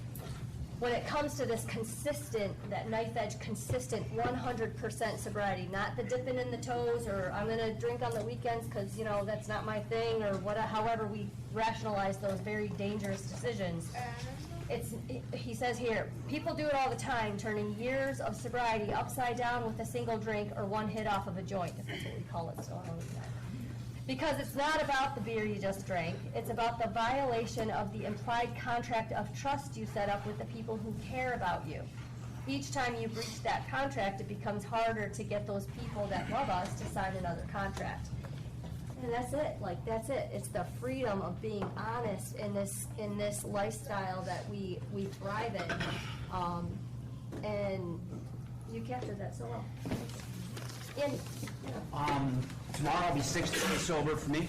when it comes to this consistent, that knife edge consistent 100% sobriety, not the dipping in the toes or I'm going to drink on the weekends because, you know, that's not my thing or whatever, however we rationalize those very dangerous decisions. He says here, people do it all the time, turning years of sobriety upside down with a single drink or one hit off of a joint, if that's what we call it, so I don't know. Because it's not about the beer you just drank, it's about the violation of the implied contract of trust you set up with the people who care about you. Each time you breach that contract, it becomes harder to get those people that love us to sign another contract. And that's it. Like that's it. It's the freedom of being honest in this lifestyle that we thrive in. And you captured that so well. Andy. Tomorrow I'll be 60 days sober for me.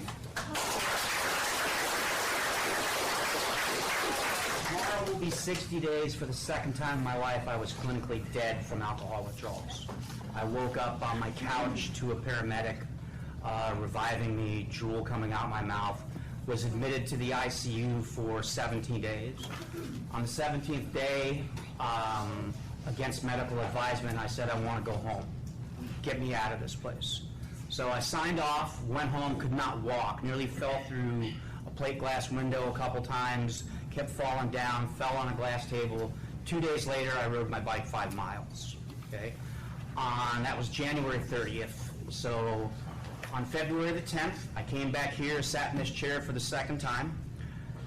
Tomorrow will be 60 days for the second time in my life I was clinically dead from alcohol withdrawals. I woke up on my couch to a paramedic reviving me, drool coming out my mouth, was admitted to the ICU for 17 days. On the 17th day, against medical advisement, I said I want to go home. Get me out of this place. So I signed off, went home, could not walk, nearly fell through a plate glass window a couple times, kept falling down, fell on a glass table. 2 days later, I rode my bike 5 miles. Okay, that was January 30th. So on February the 10th, I came back here, sat in this chair for the second time,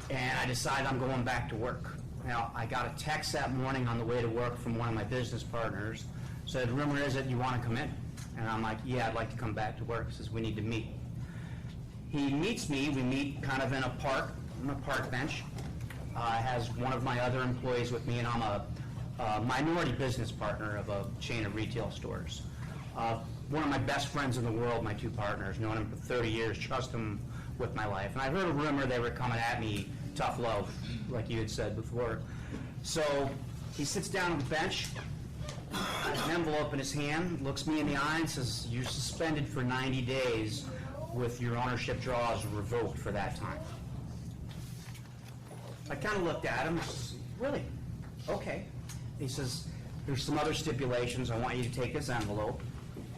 and I decided I'm going back to work. Now, I got a text that morning on the way to work from one of my business partners, said, rumor is that you want to come in. And I'm like, yeah, I'd like to come back to work. He says, we need to meet. He meets me, we meet kind of in a park, on a park bench. Has one of my other employees with me, and I'm a minority business partner of a chain of retail stores. One of my best friends in the world, my 2 partners, known him for 30 years, trust him with my life. And I heard a rumor they were coming at me, tough love, like you had said before. So he sits down on the bench, has an envelope in his hand, looks me in the eye and says, you're suspended for 90 days with your ownership draws revoked for that time. I kind of looked at him, really? Okay. He says, there's some other stipulations. I want you to take this envelope.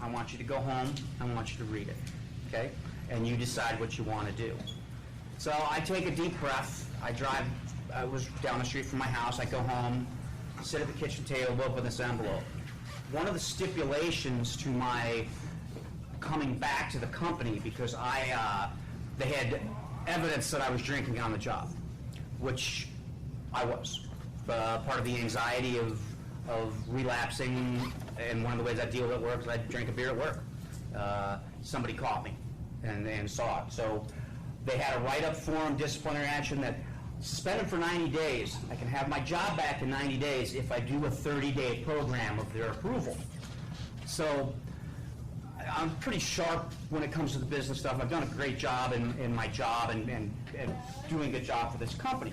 I want you to go home. I want you to read it, okay? And you decide what you want to do. So I take a deep breath. I was down the street from my house. I go home, sit at the kitchen table, open this envelope. One of the stipulations to my coming back to the company, because they had evidence that I was drinking on the job, which I was. Part of the anxiety of relapsing, and one of the ways I deal with it at work is I drink a beer at work. Somebody caught me and saw it. So they had a write-up form, disciplinary action that suspended for 90 days. I can have my job back in 90 days if I do a 30-day program of their approval. So I'm pretty sharp when it comes to the business stuff. I've done a great job in my job and doing a good job for this company.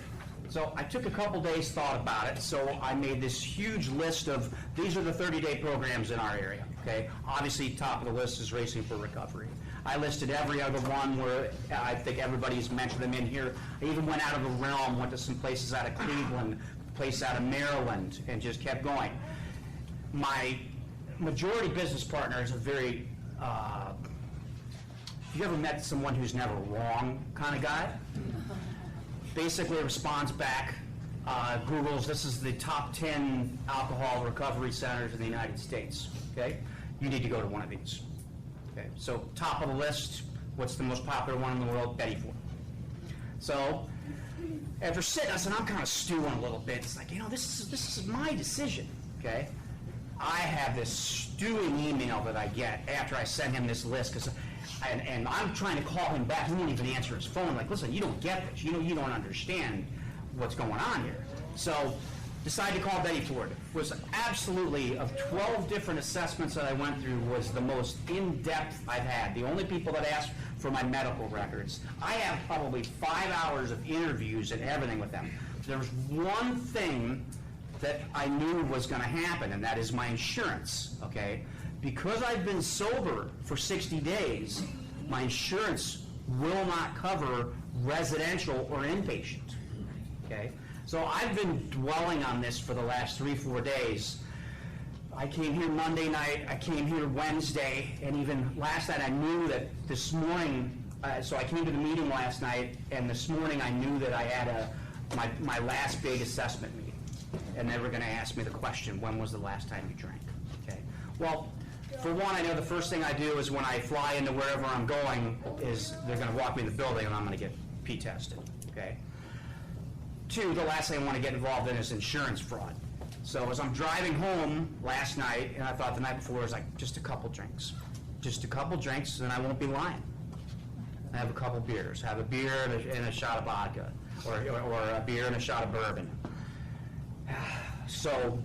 So I took a couple days, thought about it, so I made this huge list of, these are the 30-day programs in our area, okay? Obviously, top of the list is Racing for Recovery. I listed every other one where I think everybody's mentioned them in here. I even went out of the realm, went to some places out of Cleveland, place out of Maryland, and just kept going. My majority business partner is a very, have you ever met someone who's never wrong kind of guy? Basically responds back, Google's, this is the top 10 alcohol recovery centers in the United States, okay? You need to go to one of these. Okay, so top of the list, what's the most popular one in the world? Betty Ford. So after sitting, I said, I'm kind of stewing a little bit. It's like, this is my decision, okay? I have this stewing email that I get after I send him this list, and I'm trying to call him back. He won't even answer his phone. Like, listen, you don't get this. You don't understand what's going on here. So decided to call Betty Ford. Was absolutely, of 12 different assessments that I went through, was the most in-depth I've had. The only people that asked for my medical records. I have probably 5 hours of interviews and everything with them. There was one thing that I knew was going to happen, and that is my insurance, okay? Because I've been sober for 60 days, my insurance will not cover residential or inpatient, okay? So I've been dwelling on this for the last 3-4 days. I came here Monday night, I came here Wednesday, and even last night I knew that this morning, so I came to the meeting last night, and this morning I knew that I had my last big assessment meeting. And they were going to ask me the question, when was the last time you drank? Okay. Well, for one, I know the first thing I do is when I fly into wherever I'm going is they're going to walk me in the building and I'm going to get P-tested. Okay. 2, the last thing I want to get involved in is insurance fraud. So as I'm driving home last night, and I thought the night before, was like, just a couple drinks. Just a couple drinks, and I won't be lying. I have a couple beers. Have a beer and a shot of vodka, or a beer and a shot of bourbon. So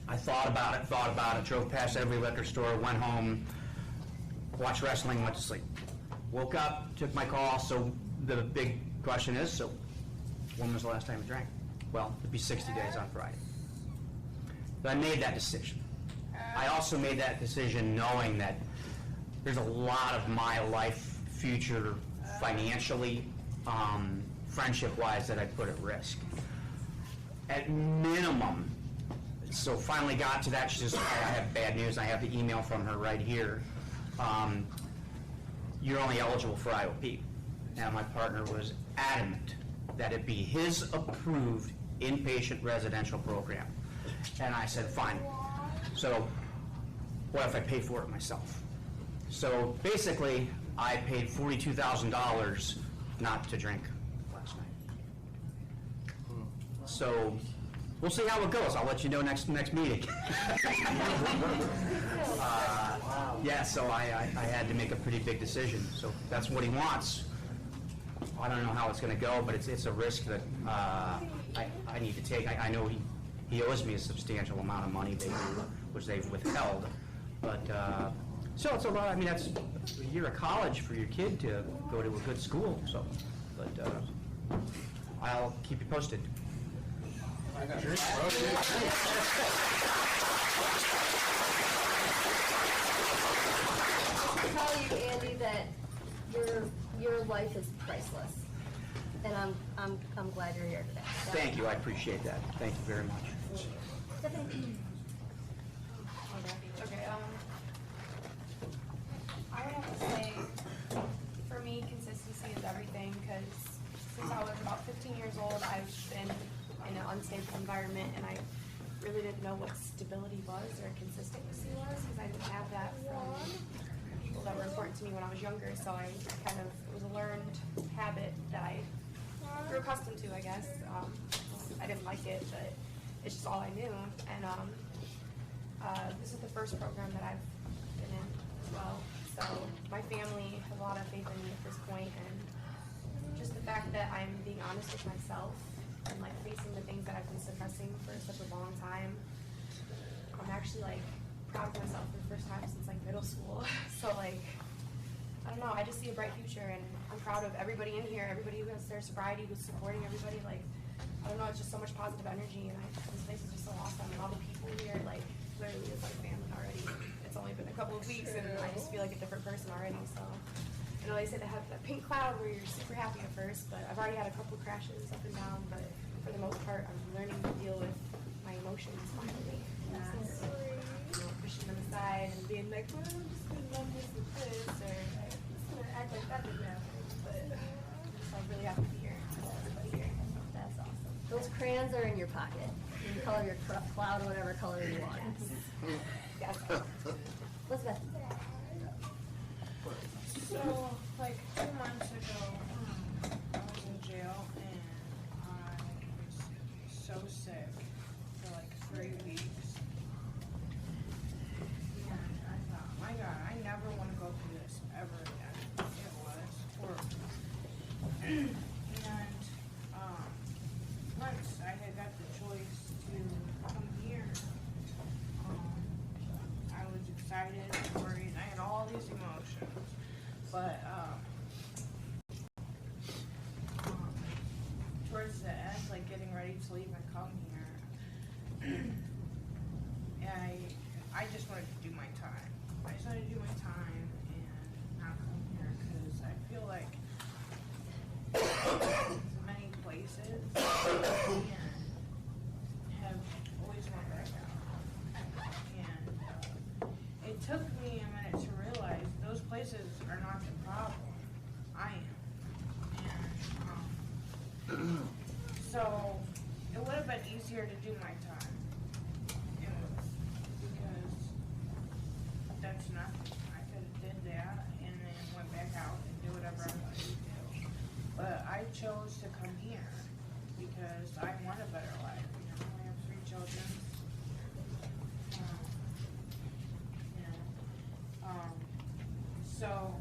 I thought about it, drove past every liquor store, went home, watched wrestling, went to sleep. Woke up, took my call, so the big question is, so when was the last time you drank? Well, it'd be 60 days on Friday. But I made that decision. I also made that decision knowing that there's a lot of my life, future, financially, friendship-wise, that I put at risk. At minimum, so finally got to that, she says, I have bad news, I have the email from her right here. You're only eligible for IOP. Now my partner was adamant that it be his approved inpatient residential program. And I said, fine. So what if I pay for it myself? So basically, I paid $42,000 not to drink last night. So we'll see how it goes. I'll let you know next meeting. Yeah, so I had to make a pretty big decision. So that's what he wants. I don't know how it's going to go, but it's a risk that I need to take. I know he owes me a substantial amount of money, which they've withheld. But so it's a lot. I mean, that's a year of college for your kid to go to a good school. So, but I'll keep you posted. I'll tell you, Andy, that your life is priceless, and I'm glad you're here today. Thank you. I appreciate that. Thank you very much. Okay, I would have to say, for me, consistency is everything, because since I was about 15 years old, I've been in an unstable environment, and I really didn't know what stability was or consistency was, because I didn't have that from people that were important to me when I was younger, so it was a learned habit that I grew accustomed to, I guess. I didn't like it, but it's just all I knew, and this is the first program that I've been in as well, so my family has a lot of faith in me at this point, and just the fact fact that I'm being honest with myself and like facing the things that I've been suppressing for such a long time. I'm actually like proud of myself for the first time since like middle school. So like, I don't know, I just see a bright future, and I'm proud of everybody in here, everybody who has their sobriety, who's supporting everybody. Like, I don't know, it's just so much positive energy, and this place is just so awesome, and all the people here, like, literally is like family already. It's only been a couple of weeks, and I just feel like a different person already, so. I know they say they have that pink cloud where you're super happy at first, but I've already had a couple of crashes up and down, but for the most part, I'm learning to deal with my emotions finally. And that's, you know, pushing them aside and being like, well, I'm just gonna numb this with this, or I'm just gonna act like that didn't happen. But I'm just like really happy to be here. Everybody here. That's awesome. Those crayons are in your pocket. You can color your cloud whatever color you want. Yes. Elizabeth. So, like 2 months ago, I was in jail and I was so sick for like 3 weeks. And I thought, my God, I never want to go through this ever again. It was horrible. And once I had got the choice to come here, I was excited, worried, I had all these emotions. But towards the end, like getting ready to leave and come here, I just wanted to do my time. I just wanted to do my time and not come here because I feel like so many places and have always went back out. And it took me a minute to realize those places are not the problem. I am. And so it would have been easier to do my time. It was because that's nothing. I could have did that and then went back out and do whatever I wanted to do. But I chose to come here because I want a better life. You know, I have 3 children. So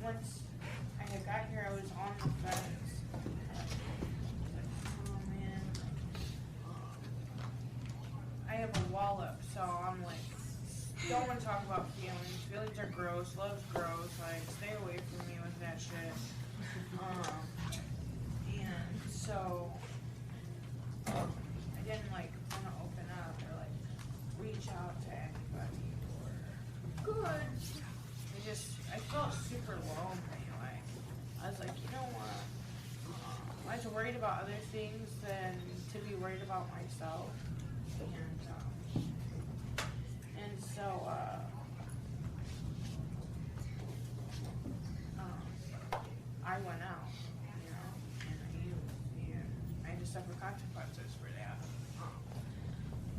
once I had got here, I was on the fence. Like, oh man, I have a wall up, so I'm like, don't want to talk about feelings. Feelings are gross. Love's gross. Like, stay away from me with that shit. And so I didn't like want to open up or like reach out to anybody or good. I felt super lonely. Like, I was like, you know what? I was worried about other things than to be worried about myself. And so, I went out, you know, and I used, and I had to suffer consequences for that.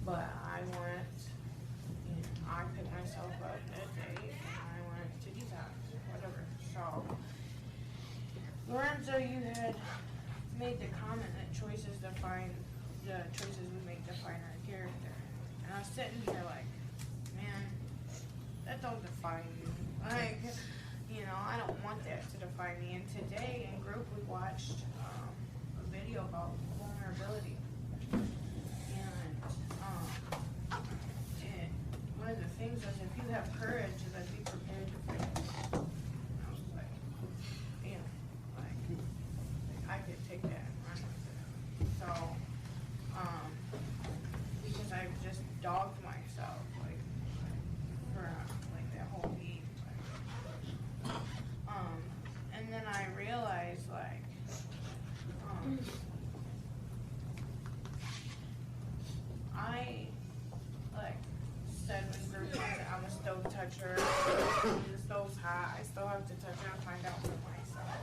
But I went, and I picked myself up that day. To detox, whatever. So, Lorenzo, you had made the comment that the choices we make define our character. And I was sitting here like, man, that don't define you. Like, you know, I don't want that to define me. And today in group we watched a video about vulnerability. And one of the things was if you have courage, then be prepared to fail. And I was like, damn, like I could take that and run with it. So, because I've just dogged myself, like for like that whole week. Like, and then I realized like, I like said when group said I'm a stove toucher, the stove's hot, I still have to touch it and find out for myself.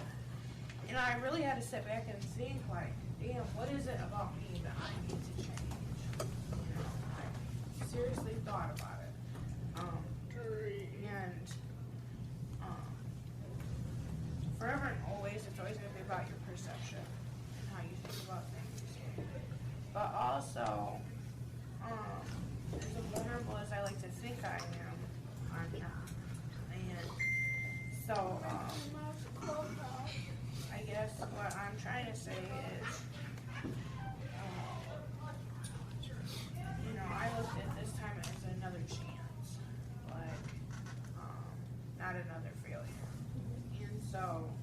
And I really had to sit back and think like, damn, what is it about me that I need to change? You know, I seriously thought about it. And forever and always, it's always going to be about your perception and how you think about things. But also, as vulnerable as I like to think I am, I'm not. And so, I guess what I'm trying to say is, you know, I looked at this time as another chance, like, not another failure. And so,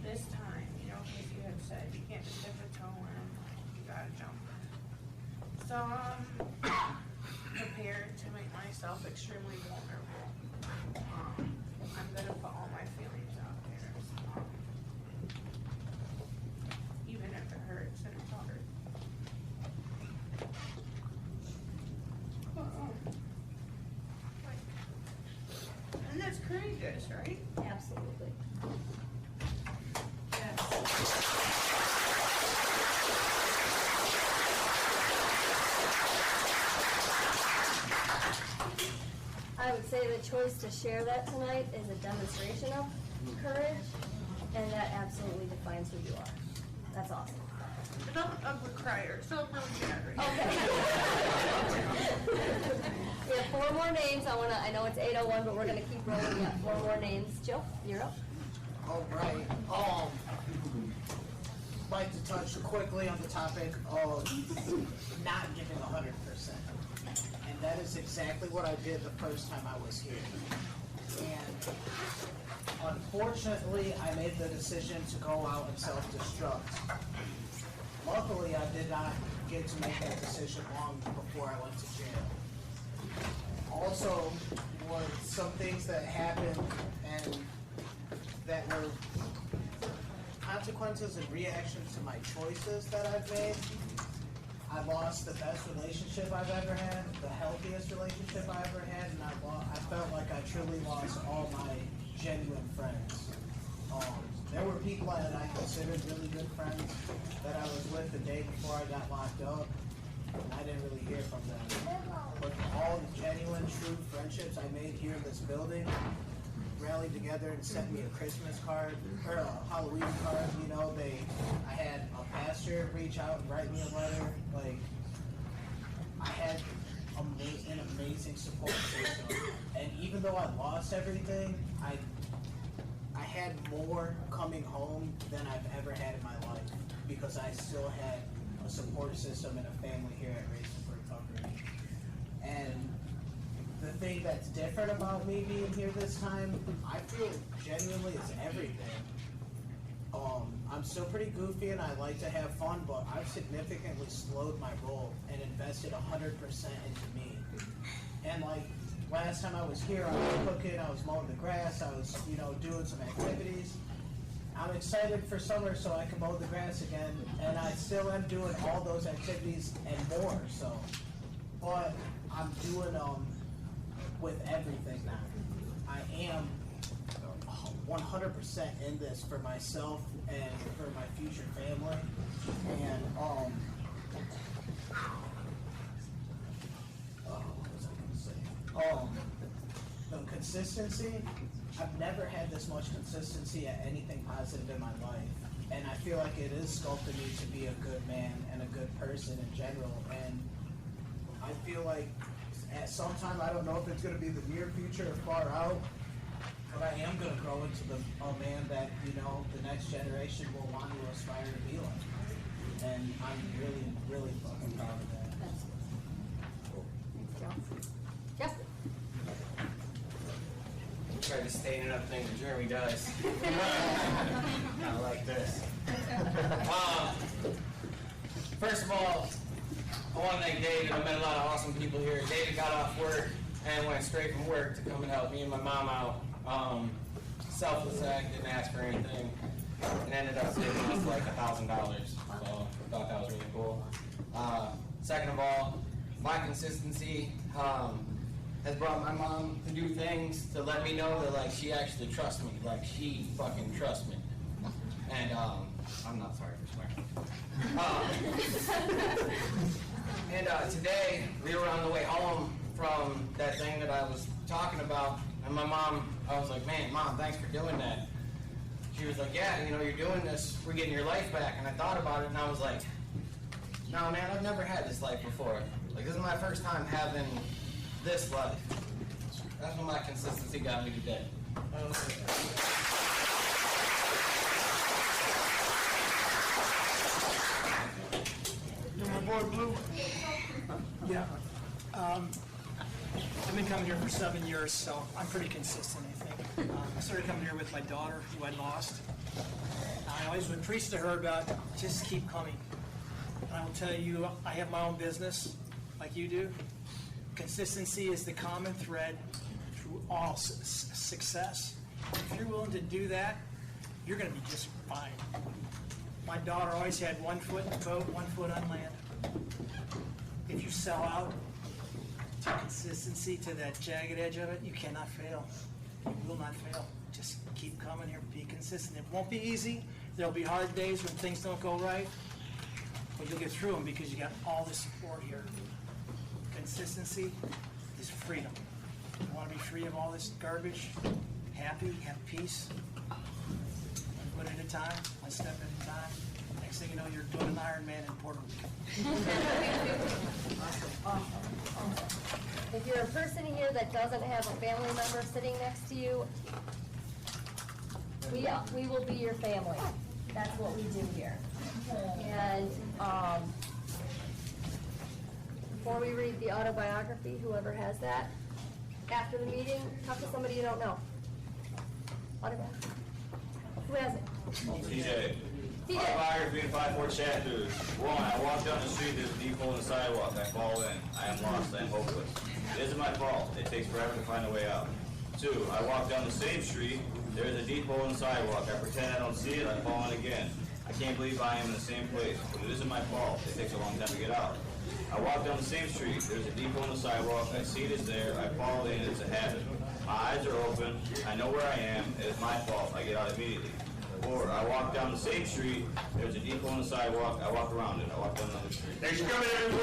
this time, you know, because you had said you can't just dip a toe in, you gotta jump in. So I'm prepared to make myself extremely vulnerable. I'm gonna put all my feelings out there, even if it hurts and it's hard. And that's courageous, right? Absolutely. I would say the choice to share that tonight is a demonstration of courage, and that absolutely defines who you are. That's awesome. But I'm an ugly crier, so I'm really sad right now. We have 4 more names. I know it's 8:01, but we're gonna keep rolling. We got 4 more names. Jill, you're up. All right. Like to touch quickly on the topic of not giving 100%. And that is exactly what I did the first time I was here. And unfortunately, I made the decision to go out and self-destruct. Luckily, I did not get to make that decision long before I went to jail. Also, was some things that happened and that were consequences and reactions to my choices that I've made. I lost the best relationship I've ever had, the healthiest relationship I ever had, and I felt like I truly lost all my genuine friends. There were people that I considered really good friends that I was with the day before I got locked up, and I didn't really hear from them. But all the genuine, true friendships I made here in this building rallied together and sent me a Christmas card, or a Halloween card, you know, I had a pastor reach out and write me a letter, like, I had an amazing support system, and even though I lost everything, I had more coming home than I've ever had in my life, because I still had a support system and a family here at Racing for Recovery. And the thing that's different about me being here this time, I feel genuinely it's everything. I'm still pretty goofy and I like to have fun, but I've significantly slowed my roll and invested 100% into me. And like last time I was here, I was cooking, I was mowing the grass, I was, you know, doing some activities. I'm excited for summer so I can mow the grass again, and I still am doing all those activities and more. So, but I'm doing with everything now. I am 100% in this for myself and for my future family. And what was I going to say? The consistency. I've never had this much consistency at anything positive in my life, and I feel like it is sculpted me to be a good man and a good person in general. And I feel like at some time, I don't know if it's going to be the near future or far out, but I am going to grow into a man that, you know, the next generation will want to aspire to be like. And I'm really, really fucking proud of that. Justin. Try to stand up thing that Jeremy does. Not like this. First of all, I want to thank David. I met a lot of awesome people here. David got off work and went straight from work to come and help me and my mom out. Selfless act, didn't ask for anything, and ended up saving us like $1,000. So I thought that was really cool. Second of all, my consistency has brought my mom to do things to let me know that like she actually trusts me, like she fucking trusts me. And I'm not sorry for swearing. And today we were on the way home from that thing that I was talking about, and my mom, I was like, man, Mom, thanks for doing that. She was like, yeah, you know, you're doing this, we're getting your life back. And I thought about it and I was like, no, man, I've never had this life before. Like, this is my first time having this life. That's what my consistency got me today. board blue. Yeah. I've been coming here for 7 years, so I'm pretty consistent, I think. I started coming here with my daughter, who I lost. I always would preach to her about just keep coming. And I will tell you, I have my own business, like you do. Consistency is the common thread through all success. If you're willing to do that, you're going to be just fine. My daughter always had 1 foot in the boat, 1 foot on land. If you sell out to consistency, to that jagged edge of it, you cannot fail. You will not fail. Just keep coming here, be consistent. It won't be easy. There'll be hard days when things don't go right, but you'll get through them because you got all the support here. Consistency is freedom. You want to be free of all this garbage, happy, have peace. One foot at a time, one step at a time. Next thing you know, you're doing an Ironman in Puerto Rico. If you're a person here that doesn't have a family member sitting next to you, we will be your family. That's what we do here. And before we read the autobiography, whoever has that, after the meeting, talk to somebody you don't know. Autobiography. Who has it? TJ. Autobiography in 5 chapters. 1, I walk down the street, there's a deep hole in the sidewalk. I fall in. I am lost. I am hopeless. It isn't my fault. It takes forever to find a way out. 2, I walk down the same street, there is a deep hole in the sidewalk. I pretend I don't see it. I fall in again. I can't believe I am in the same place, but it isn't my fault. It takes a long time to get out. I walk down the same street, there's a deep hole in the sidewalk. I see it is there. I fall in. It's a habit. My eyes are open. I know where I am. It is my fault. I get out immediately. 4, I walk down the same street, there's a deep hole in the sidewalk, I walk around it, I walk down another street. Thanks for coming, everyone.